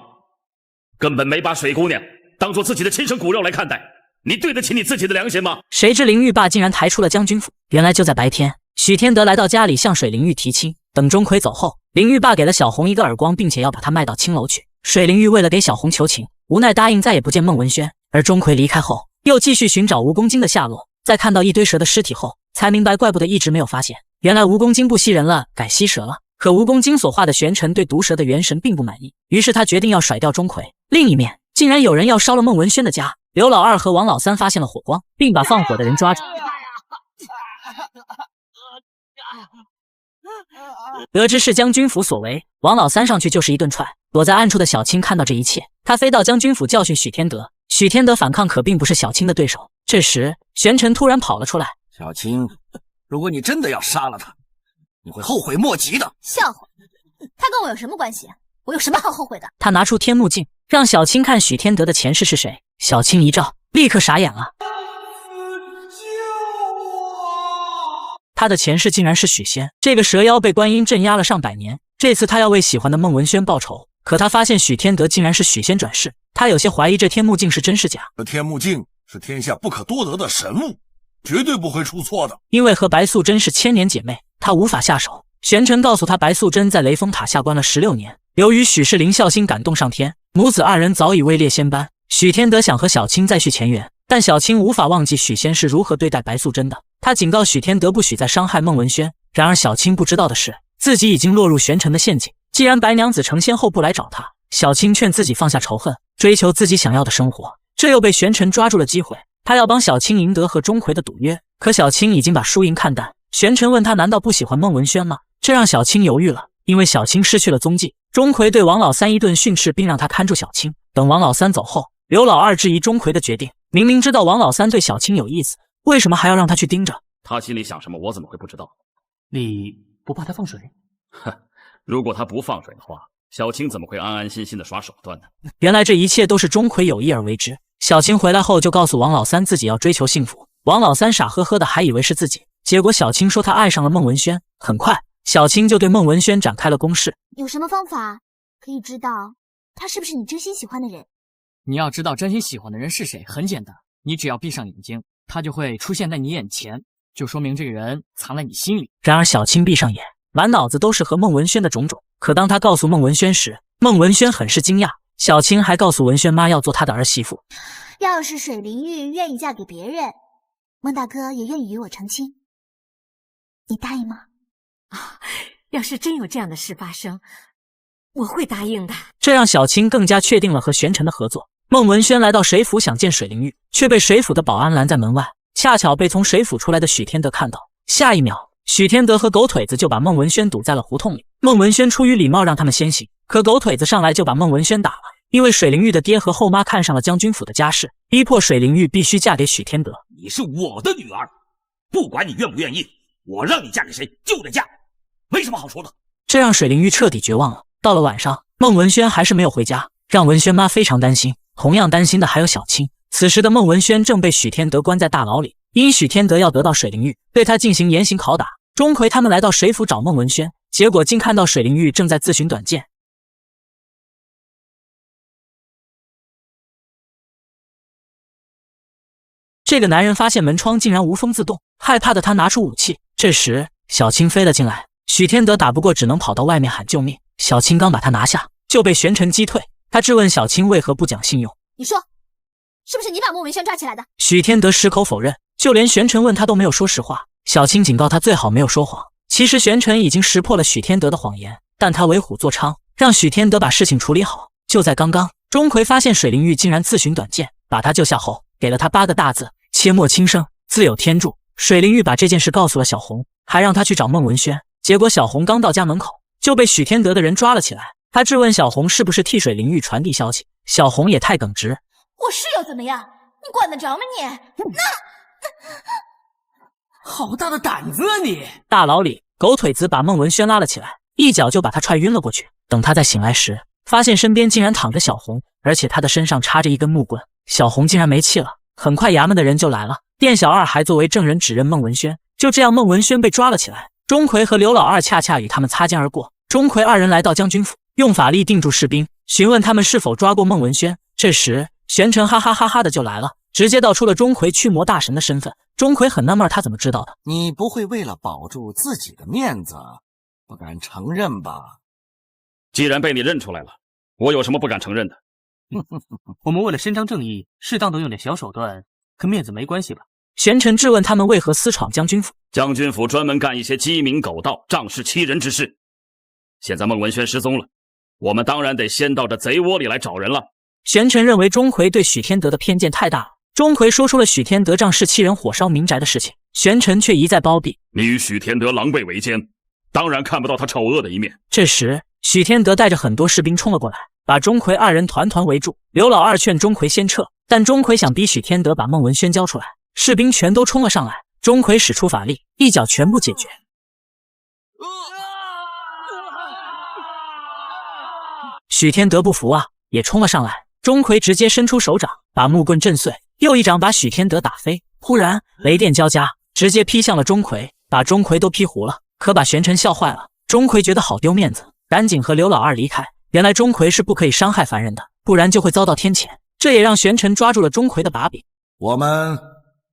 根本没把水姑娘当做自己的亲生骨肉来看待，你对得起你自己的良心吗？谁知灵玉爸竟然抬出了将军府。原来就在白天，许天德来到家里向水灵玉提亲。等钟馗走后，灵玉爸给了小红一个耳光，并且要把她卖到青楼去。水灵玉为了给小红求情，无奈答应再也不见孟文轩。而钟馗离开后，又继续寻找蜈蚣精的下落。在看到一堆蛇的尸体后，才明白怪不得一直没有发现，原来蜈蚣精不吸人了，改吸蛇了。可蜈蚣精所化的玄尘对毒蛇的元神并不满意，于是他决定要甩掉钟馗。另一面，竟然有人要烧了孟文轩的家。刘老二和王老三发现了火光，并把放火的人抓住。得知是将军府所为，王老三上去就是一顿踹。躲在暗处的小青看到这一切，他飞到将军府教训许天德。许天德反抗，可并不是小青的对手。这时玄尘突然跑了出来，小青，如果你真的要杀了他，你会后悔莫及的。笑话，他跟我有什么关系？我有什么好后悔的？他拿出天目镜，让小青看许天德的前世是谁。小青一照，立刻傻眼了。他的前世竟然是许仙，这个蛇妖被观音镇压了上百年。这次他要为喜欢的孟文轩报仇，可他发现许天德竟然是许仙转世，他有些怀疑这天目镜是真是假。这天目镜是天下不可多得的神物，绝对不会出错的。因为和白素贞是千年姐妹，他无法下手。玄尘告诉他，白素贞在雷峰塔下关了16年，由于许氏灵孝心感动上天，母子二人早已位列仙班。许天德想和小青再续前缘，但小青无法忘记许仙是如何对待白素贞的。他警告许天德不许再伤害孟文轩。然而小青不知道的是，自己已经落入玄尘的陷阱。既然白娘子成仙后不来找他，小青劝自己放下仇恨，追求自己想要的生活。这又被玄尘抓住了机会，他要帮小青赢得和钟馗的赌约。可小青已经把输赢看淡。玄尘问他难道不喜欢孟文轩吗？这让小青犹豫了，因为小青失去了踪迹。钟馗对王老三一顿训斥，并让他看住小青。等王老三走后，刘老二质疑钟馗的决定，明明知道王老三对小青有意思，为什么还要让他去盯着？他心里想什么，我怎么会不知道？你不怕他放水？哼，如果他不放水的话，小青怎么会安安心心的耍手段呢？原来这一切都是钟馗有意而为之。小青回来后就告诉王老三自己要追求幸福，王老三傻呵呵的还以为是自己，结果小青说她爱上了孟文轩。很快，小青就对孟文轩展开了攻势。有什么方法可以知道他是不是你真心喜欢的人？你要知道真心喜欢的人是谁，很简单，你只要闭上眼睛，他就会出现在你眼前，就说明这个人藏在你心里。然而小青闭上眼，满脑子都是和孟文轩的种种。可当他告诉孟文轩时，孟文轩很是惊讶。小青还告诉文轩妈要做她的儿媳妇。要是水灵玉愿意嫁给别人，孟大哥也愿意与我成亲，你答应吗？要是真有这样的事发生，我会答应的。这让小青更加确定了和玄尘的合作。孟文轩来到水府想见水灵玉，却被水府的保安拦在门外，恰巧被从水府出来的许天德看到。下一秒，许天德和狗腿子就把孟文轩堵在了胡同里。孟文轩出于礼貌让他们先行，可狗腿子上来就把孟文轩打了。因为水灵玉的爹和后妈看上了将军府的家世，逼迫水灵玉必须嫁给许天德。你是我的女儿，不管你愿不愿意，我让你嫁给谁就得嫁，没什么好说的。这让水灵玉彻底绝望了。到了晚上，孟文轩还是没有回家，让文轩妈非常担心。同样担心的还有小青。此时的孟文轩正被许天德关在大牢里，因许天德要得到水灵玉，对他进行严刑拷打。钟馗他们来到水府找孟文轩，结果竟看到水灵玉正在自寻短见。这个男人发现门窗竟然无风自动，害怕的他拿出武器。这时小青飞了进来，许天德打不过，只能跑到外面喊救命。小青刚把他拿下，就被玄尘击退。他质问小青为何不讲信用。你说，是不是你把孟文轩抓起来的？许天德矢口否认，就连玄尘问他都没有说实话。小青警告他最好没有说谎。其实玄尘已经识破了许天德的谎言，但他为虎作伥，让许天德把事情处理好。就在刚刚，钟馗发现水灵玉竟然自寻短见，把他救下后，给了他8个大字：切莫轻生，自有天助。水灵玉把这件事告诉了小红，还让他去找孟文轩。结果小红刚到家门口，就被许天德的人抓了起来。他质问小红是不是替水灵玉传递消息，小红也太耿直。我是又怎么样？你管得着吗你？好大的胆子啊你！大牢里，狗腿子把孟文轩拉了起来，一脚就把他踹晕了过去。等他再醒来时，发现身边竟然躺着小红，而且他的身上插着一根木棍。小红竟然没气了。很快衙门的人就来了，店小二还作为证人指认孟文轩。就这样，孟文轩被抓了起来。钟馗和刘老二恰恰与他们擦肩而过。钟馗二人来到将军府，用法力定住士兵，询问他们是否抓过孟文轩。这时玄尘哈哈哈哈的就来了，直接道出了钟馗驱魔大神的身份。钟馗很纳闷，他怎么知道的？你不会为了保住自己的面子，不敢承认吧？既然被你认出来了，我有什么不敢承认的？我们为了伸张正义，适当的用点小手段，跟面子没关系吧？玄尘质问他们为何私闯将军府。将军府专门干一些鸡鸣狗盗、仗势欺人之事。现在孟文轩失踪了，我们当然得先到这贼窝里来找人了。玄尘认为钟馗对许天德的偏见太大了。钟馗说出了许天德仗势欺人、火烧民宅的事情，玄尘却一再包庇。你与许天德狼狈为奸，当然看不到他丑恶的一面。这时许天德带着很多士兵冲了过来，把钟馗二人团团围住。刘老二劝钟馗先撤，但钟馗想逼许天德把孟文轩交出来，士兵全都冲了上来。钟馗使出法力，一脚全部解决。许天德不服啊，也冲了上来。钟馗直接伸出手掌，把木棍震碎，又一掌把许天德打飞。忽然雷电交加，直接劈向了钟馗，把钟馗都劈糊了，可把玄尘笑坏了。钟馗觉得好丢面子，赶紧和刘老二离开。原来钟馗是不可以伤害凡人的，不然就会遭到天谴。这也让玄尘抓住了钟馗的把柄。我们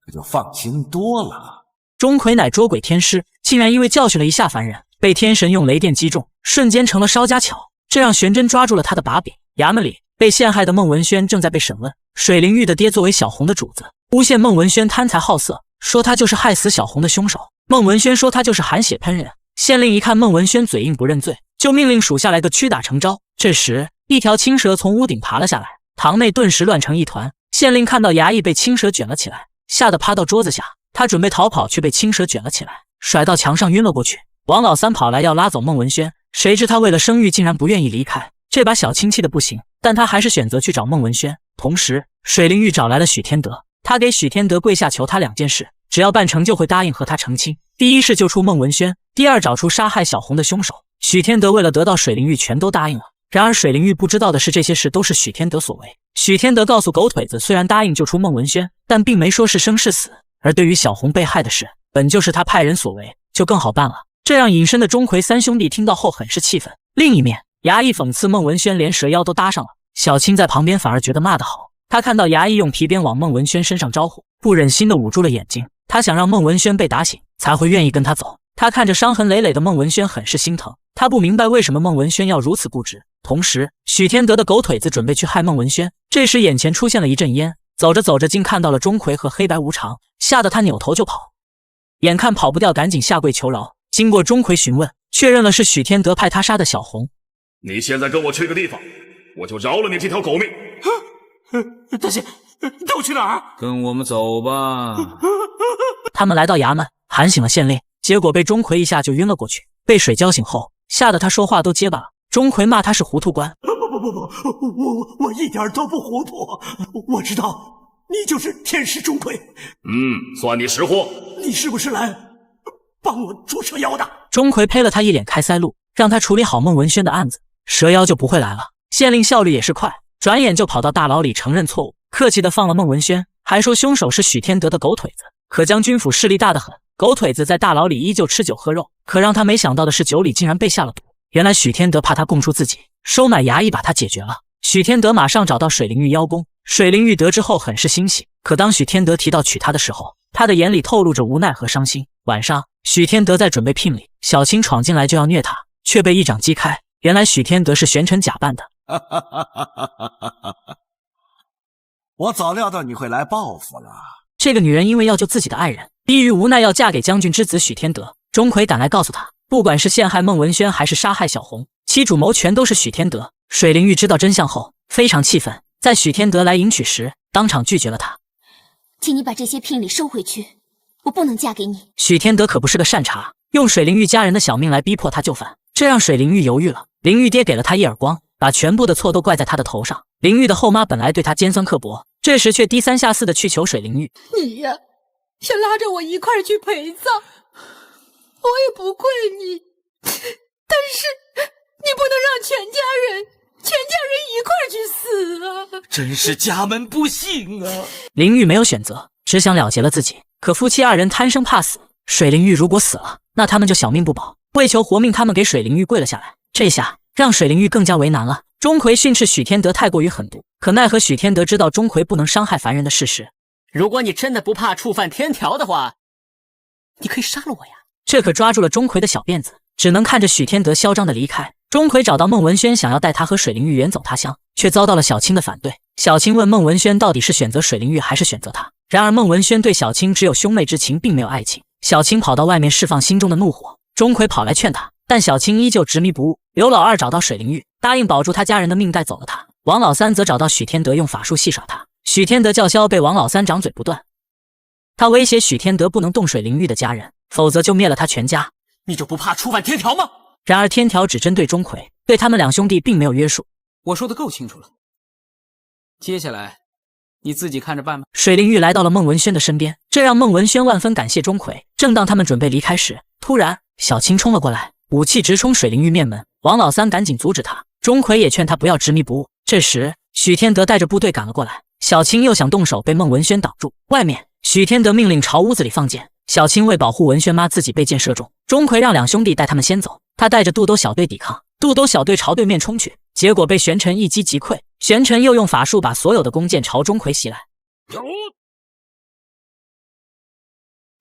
可就放心多了。钟馗乃捉鬼天师，竟然因为教训了一下凡人，被天神用雷电击中，瞬间成了烧家巧。这让玄真抓住了他的把柄。衙门里，被陷害的孟文轩正在被审问。水灵玉的爹作为小红的主子，诬陷孟文轩贪财好色，说他就是害死小红的凶手。孟文轩说他就是含血喷人。县令一看孟文轩嘴硬不认罪，就命令属下来个屈打成招。这时，一条青蛇从屋顶爬了下来，堂内顿时乱成一团。县令看到衙役被青蛇卷了起来，吓得趴到桌子下。他准备逃跑，却被青蛇卷了起来，甩到墙上晕了过去。王老三跑来要拉走孟文轩，谁知他为了声誉竟然不愿意离开，这把小青气的不行，但他还是选择去找孟文轩。同时，水灵玉找来了许天德，他给许天德跪下求他2件事，只要办成就会答应和他成亲。第一是救出孟文轩，第二找出杀害小红的凶手。许天德为了得到水灵玉全都答应了，然而水灵玉不知道的是这些事都是许天德所为。许天德告诉狗腿子，虽然答应救出孟文轩，但并没说是生是死，而对于小红被害的事，本就是他派人所为，就更好办了。这让隐身的钟馗三兄弟听到后很是气愤。另一面，衙役讽刺孟文轩连蛇妖都搭上了，小青在旁边反而觉得骂得好。他看到衙役用皮鞭往孟文轩身上招呼，不忍心的捂住了眼睛。他想让孟文轩被打醒，才会愿意跟他走。他看着伤痕累累的孟文轩很是心疼，他不明白为什么孟文轩要如此固执。同时，许天德的狗腿子准备去害孟文轩，这时眼前出现了一阵烟，走着走着竟看到了钟馗和黑白无常，吓得他扭头就跑。眼看跑不掉，赶紧下跪求饶，经过钟馗询问，确认了是许天德派他杀的小红。你现在跟我去个地方，我就饶了你这条狗命。大仙，带我去哪儿？跟我们走吧。他们来到衙门，喊醒了县令，结果被钟馗一下就晕了过去。被水浇醒后，吓得他说话都结巴了。钟馗骂他是糊涂官。我一点都不糊涂，我知道你就是天师钟馗。算你识货。你是不是来帮我捉蛇妖的？钟馗呸了他一脸开塞露，让他处理好孟文轩的案子，蛇妖就不会来了。县令效率也是快，转眼就跑到大牢里承认错误，客气的放了孟文轩，还说凶手是许天德的狗腿子。可将军府势力大得很，狗腿子在大牢里依旧吃酒喝肉，可让他没想到的是，酒里竟然被下了毒。原来许天德怕他供出自己，收买衙役把他解决了。许天德马上找到水灵玉邀功，水灵玉得知后很是欣喜。可当许天德提到娶她的时候，他的眼里透露着无奈和伤心。晚上，许天德在准备聘礼，小青闯进来就要虐他，却被一掌击开。原来许天德是玄尘假扮的。我早料到你会来报复了。这个女人因为要救自己的爱人，逼于无奈要嫁给将军之子许天德。钟馗赶来告诉他，不管是陷害孟文轩还是杀害小红，其主谋全都是许天德。水灵玉知道真相后非常气愤，在许天德来迎娶时当场拒绝了他。请你把这些聘礼收回去，我不能嫁给你。许天德可不是个善茬，用水灵玉家人的小命来逼迫他就范，这让水灵玉犹豫了。灵玉爹给了他一耳光，把全部的错都怪在他的头上。灵玉的后妈本来对他尖酸刻薄，这时却低三下四的去求水灵玉。你呀，想拉着我一块儿去陪葬，我也不怪你，但是你不能让全家人一块儿去死啊！真是家门不幸啊！灵玉没有选择，只想了结了自己。可夫妻二人贪生怕死，水灵玉如果死了，那他们就小命不保。为求活命，他们给水灵玉跪了下来。这下让水灵玉更加为难了。钟馗训斥许天德太过于狠毒，可奈何许天德知道钟馗不能伤害凡人的事实。如果你真的不怕触犯天条的话，你可以杀了我呀！这可抓住了钟馗的小辫子，只能看着许天德嚣张的离开。钟馗找到孟文轩，想要带他和水灵玉远走他乡，却遭到了小青的反对。小青问孟文轩到底是选择水灵玉还是选择他，然而孟文轩对小青只有兄妹之情，并没有爱情。小青跑到外面释放心中的怒火，钟馗跑来劝他，但小青依旧执迷不悟。刘老二找到水灵玉，答应保住他家人的命，带走了他。王老三则找到许天德，用法术戏耍他。许天德叫嚣，被王老三掌嘴不断。他威胁许天德不能动水灵玉的家人，否则就灭了他全家。你就不怕触犯天条吗？然而天条只针对钟馗，对他们两兄弟并没有约束。我说的够清楚了，接下来你自己看着办吧。水灵玉来到了孟文轩的身边，这让孟文轩万分感谢钟馗。正当他们准备离开时，突然小青冲了过来，武器直冲水灵玉面门。王老三赶紧阻止他，钟馗也劝他不要执迷不悟。这时许天德带着部队赶了过来，小青又想动手，被孟文轩挡住。外面许天德命令朝屋子里放箭，小青为保护文轩妈自己被箭射中。钟馗让两兄弟带他们先走，他带着肚兜小队抵抗。肚兜小队朝对面冲去，结果被玄尘一击击溃。玄尘又用法术把所有的弓箭朝钟馗袭来。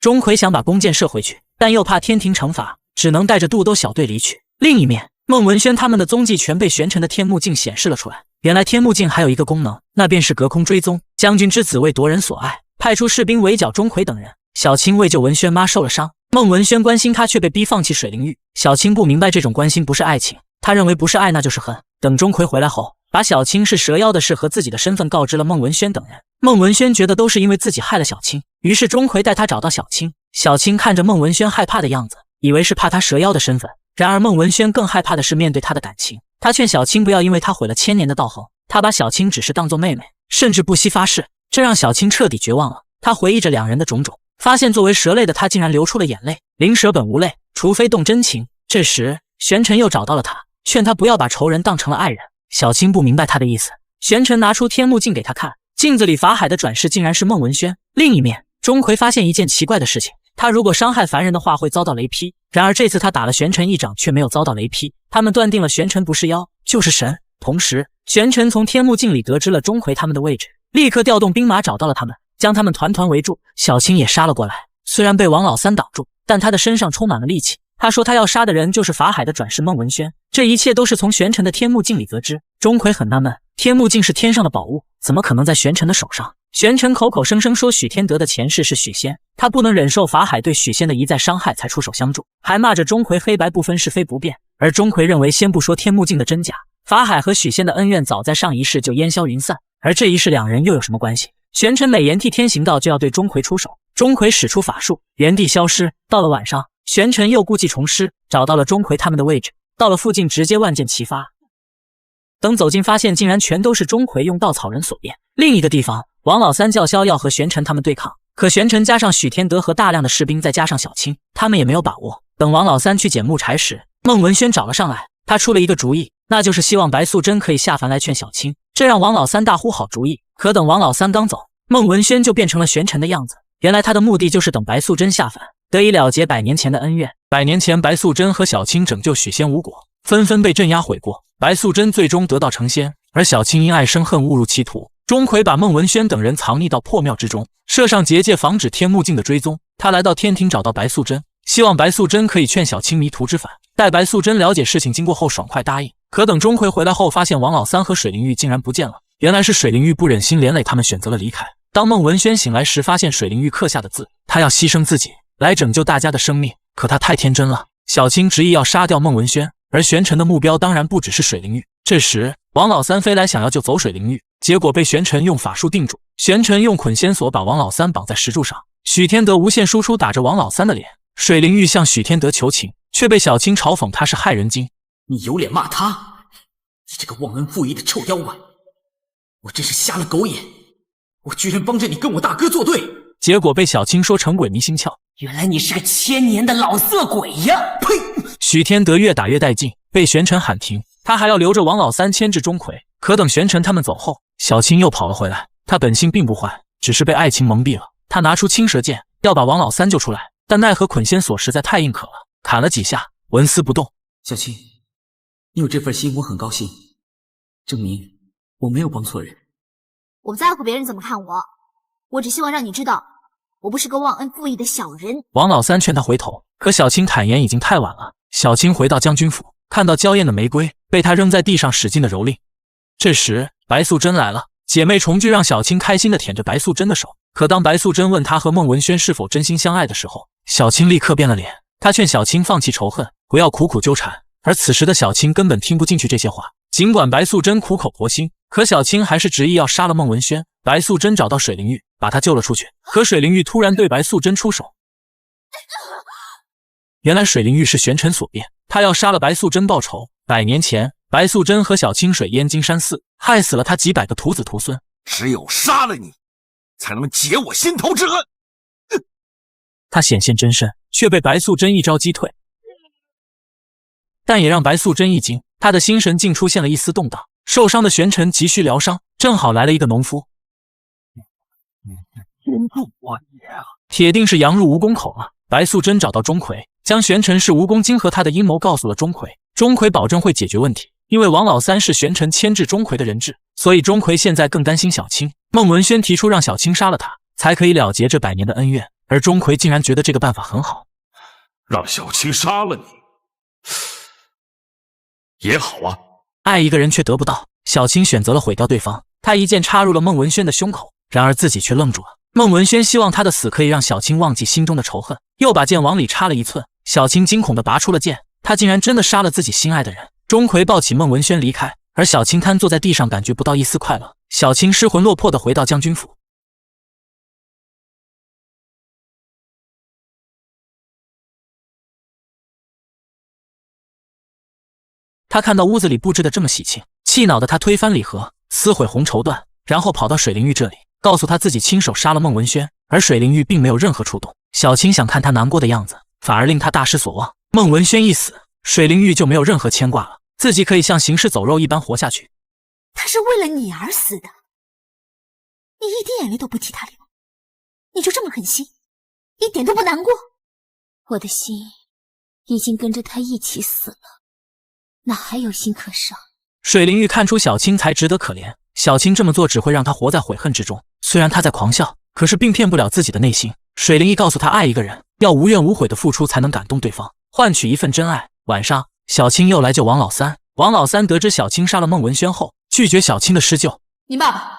钟馗想把弓箭射回去，但又怕天庭惩罚，只能带着肚兜小队离去。另一面，孟文轩他们的踪迹全被玄尘的天目镜显示了出来。原来天目镜还有一个功能，那便是隔空追踪。将军之子为夺人所爱，派出士兵围剿钟馗等人。小青为救文轩妈受了伤，孟文轩关心她，却被逼放弃水灵玉。小青不明白这种关心不是爱情，她认为不是爱那就是恨。等钟馗回来后，把小青是蛇妖的事和自己的身份告知了孟文轩等人。孟文轩觉得都是因为自己害了小青，于是钟馗带他找到小青。小青看着孟文轩害怕的样子，以为是怕他蛇妖的身份，然而孟文轩更害怕的是面对他的感情。他劝小青不要因为他毁了千年的道行，他把小青只是当作妹妹，甚至不惜发誓，这让小青彻底绝望了。他回忆着两人的种种，发现作为蛇类的他竟然流出了眼泪。灵蛇本无泪，除非动真情。这时玄尘又找到了他，劝他不要把仇人当成了爱人。小青不明白他的意思，玄尘拿出天目镜给他看，镜子里法海的转世竟然是孟文轩。另一面，钟馗发现一件奇怪的事情，他如果伤害凡人的话会遭到雷劈，然而这次他打了玄尘一掌却没有遭到雷劈。他们断定了玄尘不是妖就是神。同时玄尘从天目镜里得知了钟馗他们的位置，立刻调动兵马找到了他们，将他们团团围住。小青也杀了过来，虽然被王老三挡住，但他的身上充满了戾气。他说他要杀的人就是法海的转世孟文轩，这一切都是从玄尘的天目镜里得知。钟馗很纳闷，天目镜是天上的宝物，怎么可能在玄尘的手上？玄尘口口声声说许天德的前世是许仙，他不能忍受法海对许仙的一再伤害，才出手相助，还骂着钟馗黑白不分是非不变。而钟馗认为先不说天目镜的真假，法海和许仙的恩怨早在上一世就烟消云散，而这一世两人又有什么关系？玄尘美颜替天行道，就要对钟馗出手，钟馗使出法术，原地消失。到了晚上，玄尘又故技重施，找到了钟馗他们的位置，到了附近直接万箭齐发。等走近发现竟然全都是钟馗用稻草人所变。另一个地方，王老三叫嚣要和玄尘他们对抗，可玄尘加上许天德和大量的士兵，再加上小青，他们也没有把握。等王老三去捡木柴时，孟文轩找了上来，他出了一个主意，那就是希望白素贞可以下凡来劝小青，这让王老三大呼好主意。可等王老三刚走，孟文轩就变成了玄尘的样子。原来他的目的就是等白素贞下凡，得以了结100年前的恩怨。100年前，白素贞和小青拯救许仙无果，纷纷被镇压悔过。白素贞最终得道成仙，而小青因爱生恨误入歧途。钟馗把孟文轩等人藏匿到破庙之中，设上结界防止天目镜的追踪。他来到天庭找到白素贞，希望白素贞可以劝小青迷途知返。待白素贞了解事情经过后，爽快答应。可等钟馗回来后，发现王老三和水灵玉竟然不见了。原来是水灵玉不忍心连累他们，选择了离开。当孟文轩醒来时，发现水灵玉刻下的字，他要牺牲自己来拯救大家的生命，可他太天真了。小青执意要杀掉孟文轩，而玄尘的目标当然不只是水灵玉。这时王老三飞来想要救走水灵玉，结果被玄尘用法术定住。玄尘用捆仙索把王老三绑在石柱上，许天德无限输出打着王老三的脸。水灵玉向许天德求情，却被小青嘲讽他是害人精。你有脸骂他？你这个忘恩负义的臭妖怪！我真是瞎了狗眼，我居然帮着你跟我大哥作对，结果被小青说成鬼迷心窍。原来你是个1000年的老色鬼呀！呸！许天德越打越带劲，被玄尘喊停，他还要留着王老三牵制钟馗。可等玄尘他们走后，小青又跑了回来。他本性并不坏，只是被爱情蒙蔽了。他拿出青蛇剑，要把王老三救出来，但奈何捆仙索实在太硬壳了，砍了几下，纹丝不动。小青，你有这份心，我很高兴，证明我没有帮错人。我不在乎别人怎么看我，我只希望让你知道，我不是个忘恩负义的小人。王老三劝他回头，可小青坦言已经太晚了。小青回到将军府，看到娇艳的玫瑰被他扔在地上，使劲的蹂躏。这时白素贞来了，姐妹重聚让小青开心的舔着白素贞的手。可当白素贞问她和孟文轩是否真心相爱的时候，小青立刻变了脸。她劝小青放弃仇恨，不要苦苦纠缠，而此时的小青根本听不进去这些话。尽管白素贞苦口婆心，可小青还是执意要杀了孟文轩。白素贞找到水灵玉，把她救了出去。可水灵玉突然对白素贞出手，原来水灵玉是玄尘所变，他要杀了白素贞报仇。100年前，白素贞和小清水淹金山寺，害死了他几百个徒子徒孙。只有杀了你，才能解我心头之恨。他显现真身，却被白素贞一招击退，但也让白素贞一惊，他的心神竟出现了一丝动荡。受伤的玄尘急需疗伤，正好来了一个农夫，先助我也！铁定是羊入蜈蚣口了。白素贞找到钟馗，将玄尘是蜈蚣精和他的阴谋告诉了钟馗。钟馗保证会解决问题，因为王老三是玄尘牵制钟馗的人质，所以钟馗现在更担心小青。孟文轩提出让小青杀了他，才可以了结这100年的恩怨，而钟馗竟然觉得这个办法很好，让小青杀了你也好啊。爱一个人却得不到，小青选择了毁掉对方。他一剑插入了孟文轩的胸口，然而自己却愣住了。孟文轩希望他的死可以让小青忘记心中的仇恨，又把剑往里插了1寸。小青惊恐地拔出了剑，他竟然真的杀了自己心爱的人。钟馗抱起孟文轩离开，而小青瘫坐在地上，感觉不到一丝快乐。小青失魂落魄地回到将军府。他看到屋子里布置的这么喜庆，气恼的他推翻礼盒，撕毁红绸缎，然后跑到水灵玉这里，告诉他自己亲手杀了孟文轩，而水灵玉并没有任何触动。小青想看他难过的样子，反而令他大失所望。孟文轩一死，水灵玉就没有任何牵挂了，自己可以像行尸走肉一般活下去。他是为了你而死的，你一滴眼泪都不替他流，你就这么狠心，一点都不难过？我的心已经跟着他一起死了，哪还有心可伤？水灵玉看出小青才值得可怜，小青这么做只会让他活在悔恨之中。虽然他在狂笑，可是并骗不了自己的内心。水灵玉告诉他，爱一个人要无怨无悔的付出才能感动对方，换取一份真爱。晚上，小青又来救王老三。王老三得知小青杀了孟文轩后，拒绝小青的施救。你爸爸，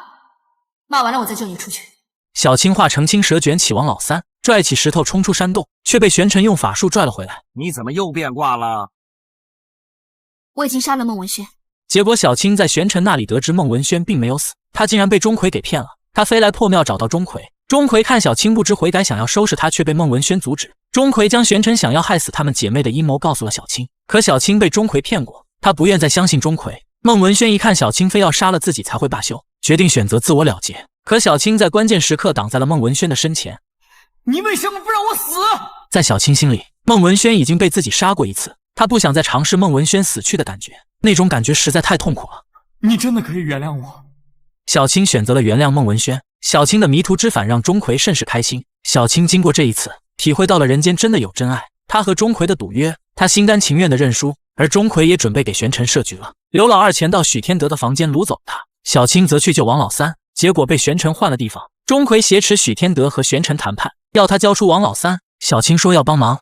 骂完了我再救你出去。小青化成青蛇卷起王老三，拽起石头冲出山洞，却被玄尘用法术拽了回来。你怎么又变卦了？我已经杀了孟文轩。结果小青在玄尘那里得知孟文轩并没有死，他竟然被钟馗给骗了。他飞来破庙找到钟馗，钟馗看小青不知悔改，想要收拾他，却被孟文轩阻止。钟馗将玄尘想要害死他们姐妹的阴谋告诉了小青，可小青被钟馗骗过，他不愿再相信钟馗。孟文轩一看小青非要杀了自己才会罢休，决定选择自我了结。可小青在关键时刻挡在了孟文轩的身前。你为什么不让我死？在小青心里，孟文轩已经被自己杀过一次，他不想再尝试孟文轩死去的感觉，那种感觉实在太痛苦了。你真的可以原谅我？小青选择了原谅孟文轩。小青的迷途知返让钟馗甚是开心。小青经过这一次，体会到了人间真的有真爱。他和钟馗的赌约，他心甘情愿的认输，而钟馗也准备给玄尘设局了。刘老二前到许天德的房间掳走他，小青则去救王老三，结果被玄尘换了地方。钟馗挟持许天德和玄尘谈判，要他交出王老三。小青说要帮忙，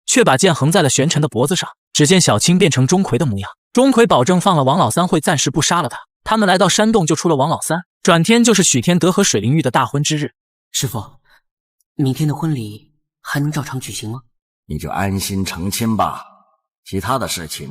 却把剑横在了玄尘的脖子上。只见小青变成钟馗的模样，钟馗保证放了王老三，会暂时不杀了他。他们来到山洞，救出了王老三。转天就是许天德和水灵玉的大婚之日。师傅，明天的婚礼还能照常举行吗？你就安心成亲吧，其他的事情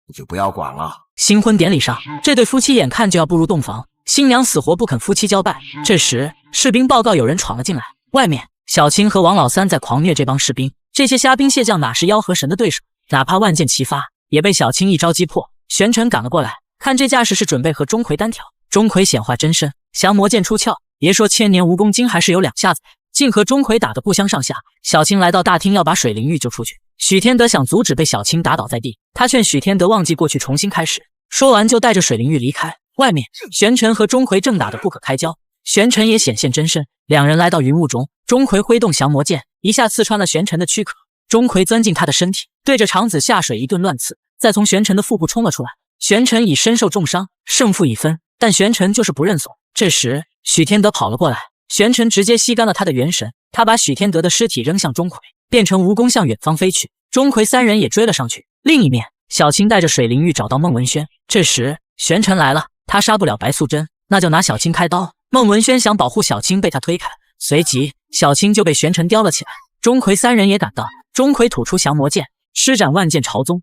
你就不要管了。新婚典礼上，这对夫妻眼看就要步入洞房，新娘死活不肯夫妻交拜。这时，士兵报告有人闯了进来，外面小青和王老三在狂虐这帮士兵。这些虾兵蟹将哪是妖和神的对手？哪怕万箭齐发，也被小青一招击破。玄尘赶了过来，看这架势是准备和钟馗单挑。钟馗显化真身，降魔剑出鞘，别说千年蜈蚣精，还是有两下子，竟和钟馗打得不相上下。小青来到大厅，要把水灵玉救出去。许天德想阻止，被小青打倒在地。他劝许天德忘记过去，重新开始。说完就带着水灵玉离开。外面，玄尘和钟馗正打得不可开交，玄尘也显现真身，两人来到云雾中。钟馗挥动降魔剑，一下刺穿了玄尘的躯壳。钟馗钻进他的身体，对着肠子下水一顿乱刺，再从玄尘的腹部冲了出来。玄尘已身受重伤，胜负已分，但玄尘就是不认怂。这时许天德跑了过来，玄尘直接吸干了他的元神，他把许天德的尸体扔向钟馗，变成蜈蚣向远方飞去。钟馗三人也追了上去。另一面，小青带着水灵玉找到孟文轩。这时玄尘来了，他杀不了白素贞，那就拿小青开刀。孟文轩想保护小青，被他推开，随即小青就被玄尘叼了起来。钟馗三人也赶到，钟馗吐出降魔剑，施展万剑朝宗。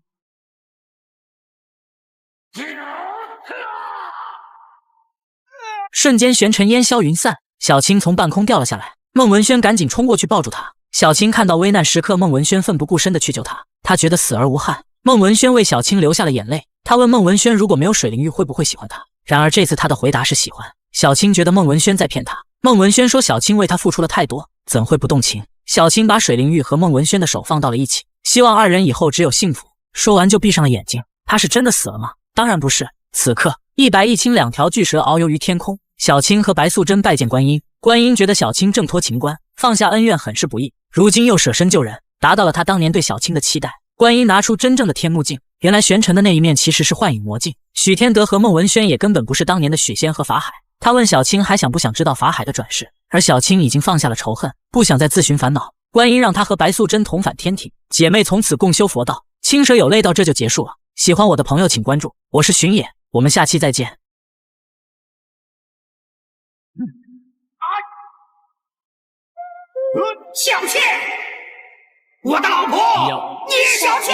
瞬间玄尘烟消云散，小青从半空掉了下来。孟文轩赶紧冲过去抱住她。小青看到危难时刻孟文轩奋不顾身的去救她，她觉得死而无憾。孟文轩为小青流下了眼泪。他问孟文轩如果没有水灵玉会不会喜欢他，然而这次他的回答是喜欢。小青觉得孟文轩在骗他。孟文轩说小青为他付出了太多，怎会不动情。小青把水灵玉和孟文轩的手放到了一起，希望二人以后只有幸福。说完就闭上了眼睛。他是真的死了吗？当然不是。此刻一白一青两条巨蛇遨游于天空。小青和白素贞拜见观音，观音觉得小青挣脱情关，放下恩怨很是不易，如今又舍身救人，达到了他当年对小青的期待。观音拿出真正的天目镜，原来玄尘的那一面其实是幻影魔镜。许天德和孟文轩也根本不是当年的许仙和法海。他问小青还想不想知道法海的转世，而小青已经放下了仇恨，不想再自寻烦恼。观音让他和白素贞同返天庭，姐妹从此共修佛道。青蛇有泪到这就结束了。喜欢我的朋友请关注，我是巡野，我们下期再见。小妾，我的老婆，你小妾。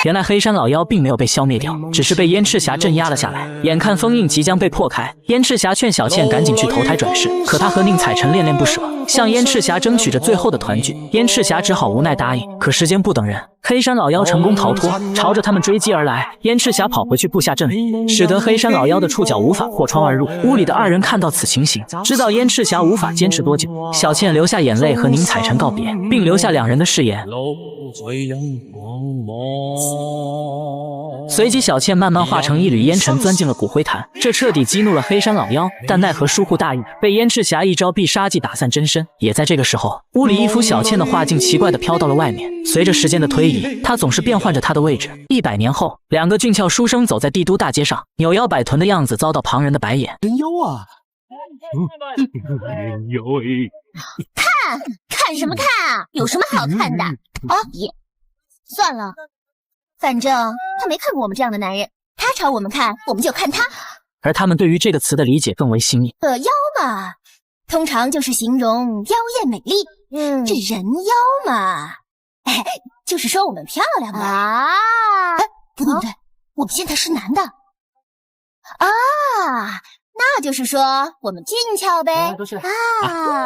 原来黑山老妖并没有被消灭掉，只是被燕赤霞镇压了下来。眼看封印即将被破开，燕赤霞劝小倩赶紧去投胎转世，可她和宁采臣恋恋不舍，向燕赤霞争取着最后的团聚。燕赤霞只好无奈答应。可时间不等人，黑山老妖成功逃脱，朝着他们追击而来。燕赤霞跑回去布下阵法，使得黑山老妖的触角无法破窗而入。屋里的二人看到此情形，知道燕赤霞无法坚持多久。小倩流下眼泪和宁采臣告别，并留下两人的誓言。随即小倩慢慢化成一缕烟尘钻进了骨灰坛，这彻底激怒了黑山老妖，但奈何疏忽大意，被燕赤霞一招必杀技打散真身。也在这个时候，屋里一幅小倩的画镜奇怪地飘到了外面。随着时间的推移，她总是变换着她的位置。100年后，两个俊俏书生走在帝都大街上，扭腰摆臀的样子遭到旁人的白眼。人妖啊！人妖看什么看啊？有什么好看的？哦也，算了，反正他没看过我们这样的男人，他朝我们看，我们就看他。而他们对于这个词的理解更为细腻。妖嘛，通常就是形容妖艳美丽。这人妖嘛，就是说我们漂亮嘛。啊，不对不对，我们现在是男的。啊，那就是说我们俊俏呗。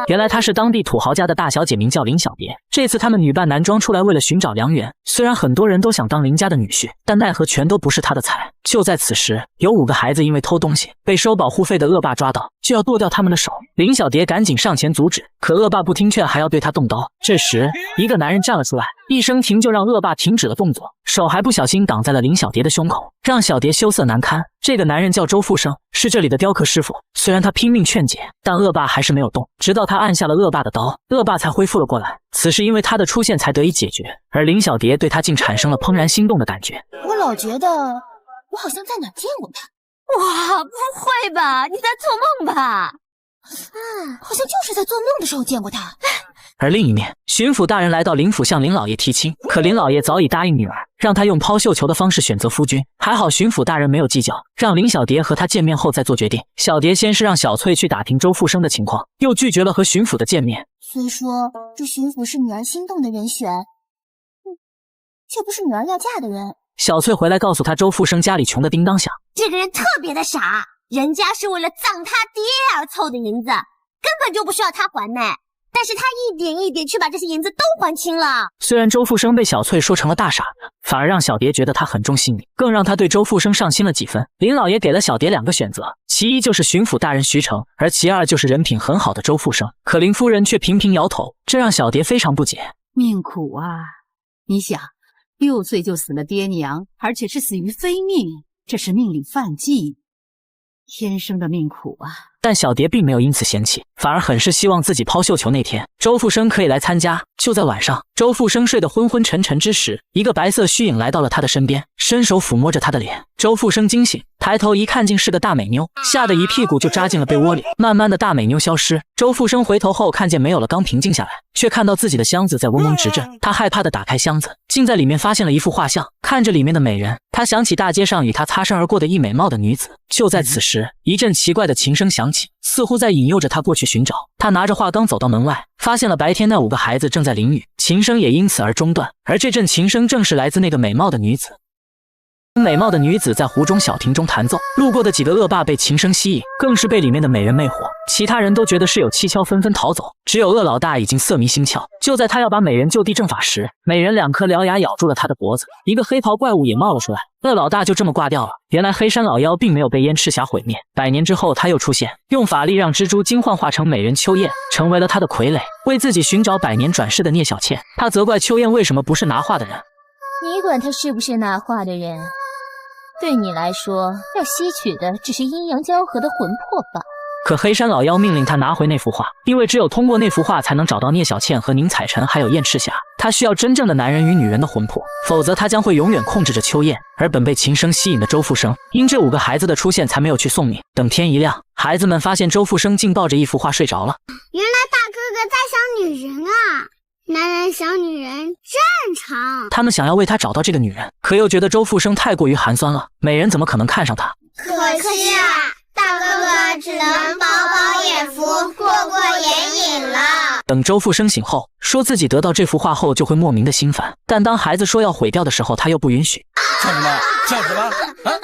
原来她是当地土豪家的大小姐，名叫林小蝶。这次他们女扮男装出来，为了寻找良缘。虽然很多人都想当林家的女婿，但奈何全都不是她的菜。就在此时，有5个孩子因为偷东西被收保护费的恶霸抓到，就要剁掉他们的手。林小蝶赶紧上前阻止，可恶霸不听劝，还要对她动刀。这时，一个男人站了出来，一声停就让恶霸停止了动作，手还不小心挡在了林小蝶的胸口，让小蝶羞涩难堪。这个男人叫周富生，是这里的雕刻师傅。虽然他拼命劝解，但恶霸还是没有动，直到他按下了恶霸的刀，恶霸才恢复了过来。此事因为他的出现才得以解决，而林小蝶对他竟产生了怦然心动的感觉。我老觉得我好像在哪见过他。哇，不会吧？你在做梦吧？好像就是在做梦的时候见过他。而另一面，巡抚大人来到林府向林老爷提亲，可林老爷早已答应女儿，让他用抛绣球的方式选择夫君。还好巡抚大人没有计较，让林小蝶和他见面后再做决定。小蝶先是让小翠去打听周富生的情况，又拒绝了和巡抚的见面。虽说这巡抚是女儿心动的人选，却不是女儿要嫁的人。小翠回来告诉他，周富生家里穷得叮当响，这个人特别的傻，人家是为了葬他爹而凑的银子，根本就不需要他还呢。但是他一点一点去把这些银子都还清了。虽然周富生被小翠说成了大傻子，反而让小蝶觉得他很重心理，更让他对周富生上心了几分。林老爷给了小蝶2个选择，其一就是巡抚大人徐成，而其二就是人品很好的周富生。可林夫人却频频摇头，这让小蝶非常不解。命苦啊！你想，6岁就死了爹娘，而且是死于非命，这是命里犯忌，天生的命苦啊！但小蝶并没有因此嫌弃，反而很是希望自己抛绣球那天周富生可以来参加。就在晚上，周富生睡得昏昏沉沉之时，一个白色虚影来到了他的身边，伸手抚摸着他的脸。周富生惊醒，抬头一看，竟是个大美妞，吓得一屁股就扎进了被窝里。慢慢的，大美妞消失，周富生回头后看见没有了，刚平静下来，却看到自己的箱子在嗡嗡直震。他害怕的打开箱子，竟在里面发现了一幅画像。看着里面的美人，他想起大街上与他擦身而过的一美貌的女子。就在此时，一阵奇怪的琴声响起，似乎在引诱着他过去寻找。他拿着画缸走到门外，发现了白天那5个孩子正在淋雨，琴声也因此而中断。而这阵琴声正是来自那个美貌的女子。美貌的女子在湖中小亭中弹奏，路过的几个恶霸被琴声吸引，更是被里面的美人魅惑。其他人都觉得事有蹊跷，纷纷逃走，只有恶老大已经色迷心窍。就在他要把美人就地正法时，美人2颗獠牙咬住了他的脖子，一个黑袍怪物也冒了出来，恶老大就这么挂掉了。原来黑山老妖并没有被燕赤霞毁灭，100年之后他又出现，用法力让蜘蛛精幻化成美人秋燕，成为了他的傀儡，为自己寻找100年转世的聂小倩。他责怪秋燕为什么不是拿画的人。你管他是不是拿画的人，对你来说，要吸取的只是阴阳交合的魂魄吧。可黑山老妖命令他拿回那幅画，因为只有通过那幅画才能找到聂小倩和宁采臣还有燕赤霞。他需要真正的男人与女人的魂魄，否则他将会永远控制着秋燕。而本被琴声吸引的周富生，因这5个孩子的出现才没有去送命。等天一亮，孩子们发现周富生竟抱着一幅画睡着了。原来大哥哥在想女人啊，男人想女人正常。他们想要为他找到这个女人，可又觉得周富生太过于寒酸了，美人怎么可能看上他？可惜啊，大哥哥只能饱饱眼福，过过眼瘾了。等周富生醒后，说自己得到这幅画后就会莫名的心烦，但当孩子说要毁掉的时候，他又不允许。叫什么？叫什么？啊！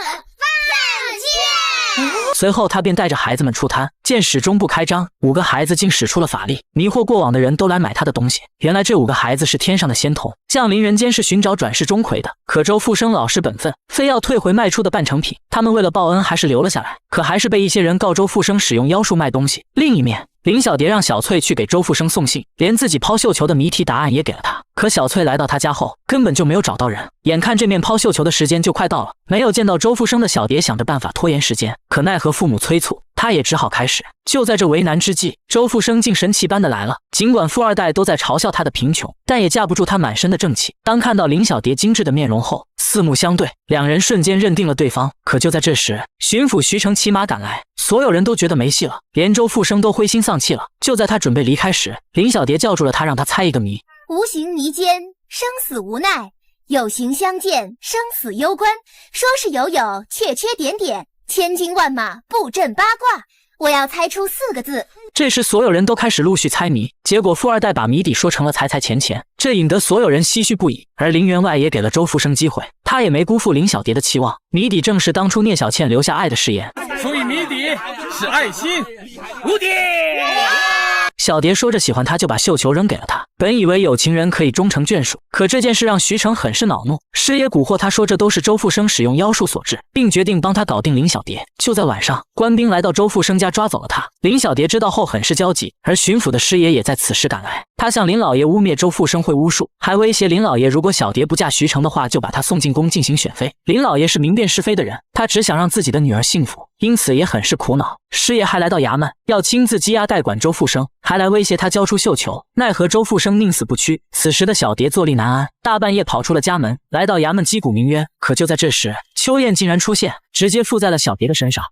随后他便带着孩子们出摊，见始终不开张，5个孩子竟使出了法力，迷惑过往的人都来买他的东西。原来这5个孩子是天上的仙童，降临人间是寻找转世钟馗的。可周富生老实本分，非要退回卖出的半成品，他们为了报恩还是留了下来，可还是被一些人告周富生使用妖术卖东西。另一面，林小蝶让小翠去给周富生送信，连自己抛绣球的谜题答案也给了他。可小翠来到他家后，根本就没有找到人。眼看这面抛绣球的时间就快到了，没有见到周富生的小蝶想着办法拖延时间，可奈何父母催促，他也只好开始。就在这为难之际，周富生竟神奇般的来了。尽管富2代都在嘲笑他的贫穷，但也架不住他满身的正气。当看到林小蝶精致的面容后，四目相对，2人瞬间认定了对方。可就在这时，巡抚徐成骑马赶来，所有人都觉得没戏了，连周富生都灰心丧气了。就在他准备离开时，林小蝶叫住了他，让他猜一个谜。无形迷间，生死无奈；有形相见，生死攸关。说是有有，却缺点点；千军万马布阵八卦，我要猜出4个字。这时，所有人都开始陆续猜谜，结果富二代把谜底说成了财财钱钱，这引得所有人唏嘘不已。而林员外也给了周富生机会，他也没辜负林小蝶的期望。谜底正是当初聂小倩留下爱的誓言，所以谜底是爱心。无敌！小蝶说着喜欢他，就把绣球扔给了他。本以为有情人可以终成眷属，可这件事让徐成很是恼怒。师爷蛊惑他说这都是周富生使用妖术所致，并决定帮他搞定林小蝶。就在晚上，官兵来到周富生家抓走了他。林小蝶知道后很是焦急，而巡抚的师爷也在此时赶来。他向林老爷污蔑周富生会巫术，还威胁林老爷如果小蝶不嫁徐成的话，就把他送进宫进行选妃。林老爷是明辨是非的人，他只想让自己的女儿幸福，因此也很是苦恼。师爷还来到衙门，要亲自羁押代管周富生，还来威胁他交出绣球，奈何周富生宁死不屈。此时的小蝶坐立难安，大半夜跑出了家门，来到衙门击鼓鸣冤。可就在这时，秋燕竟然出现，直接附在了小蝶的身上。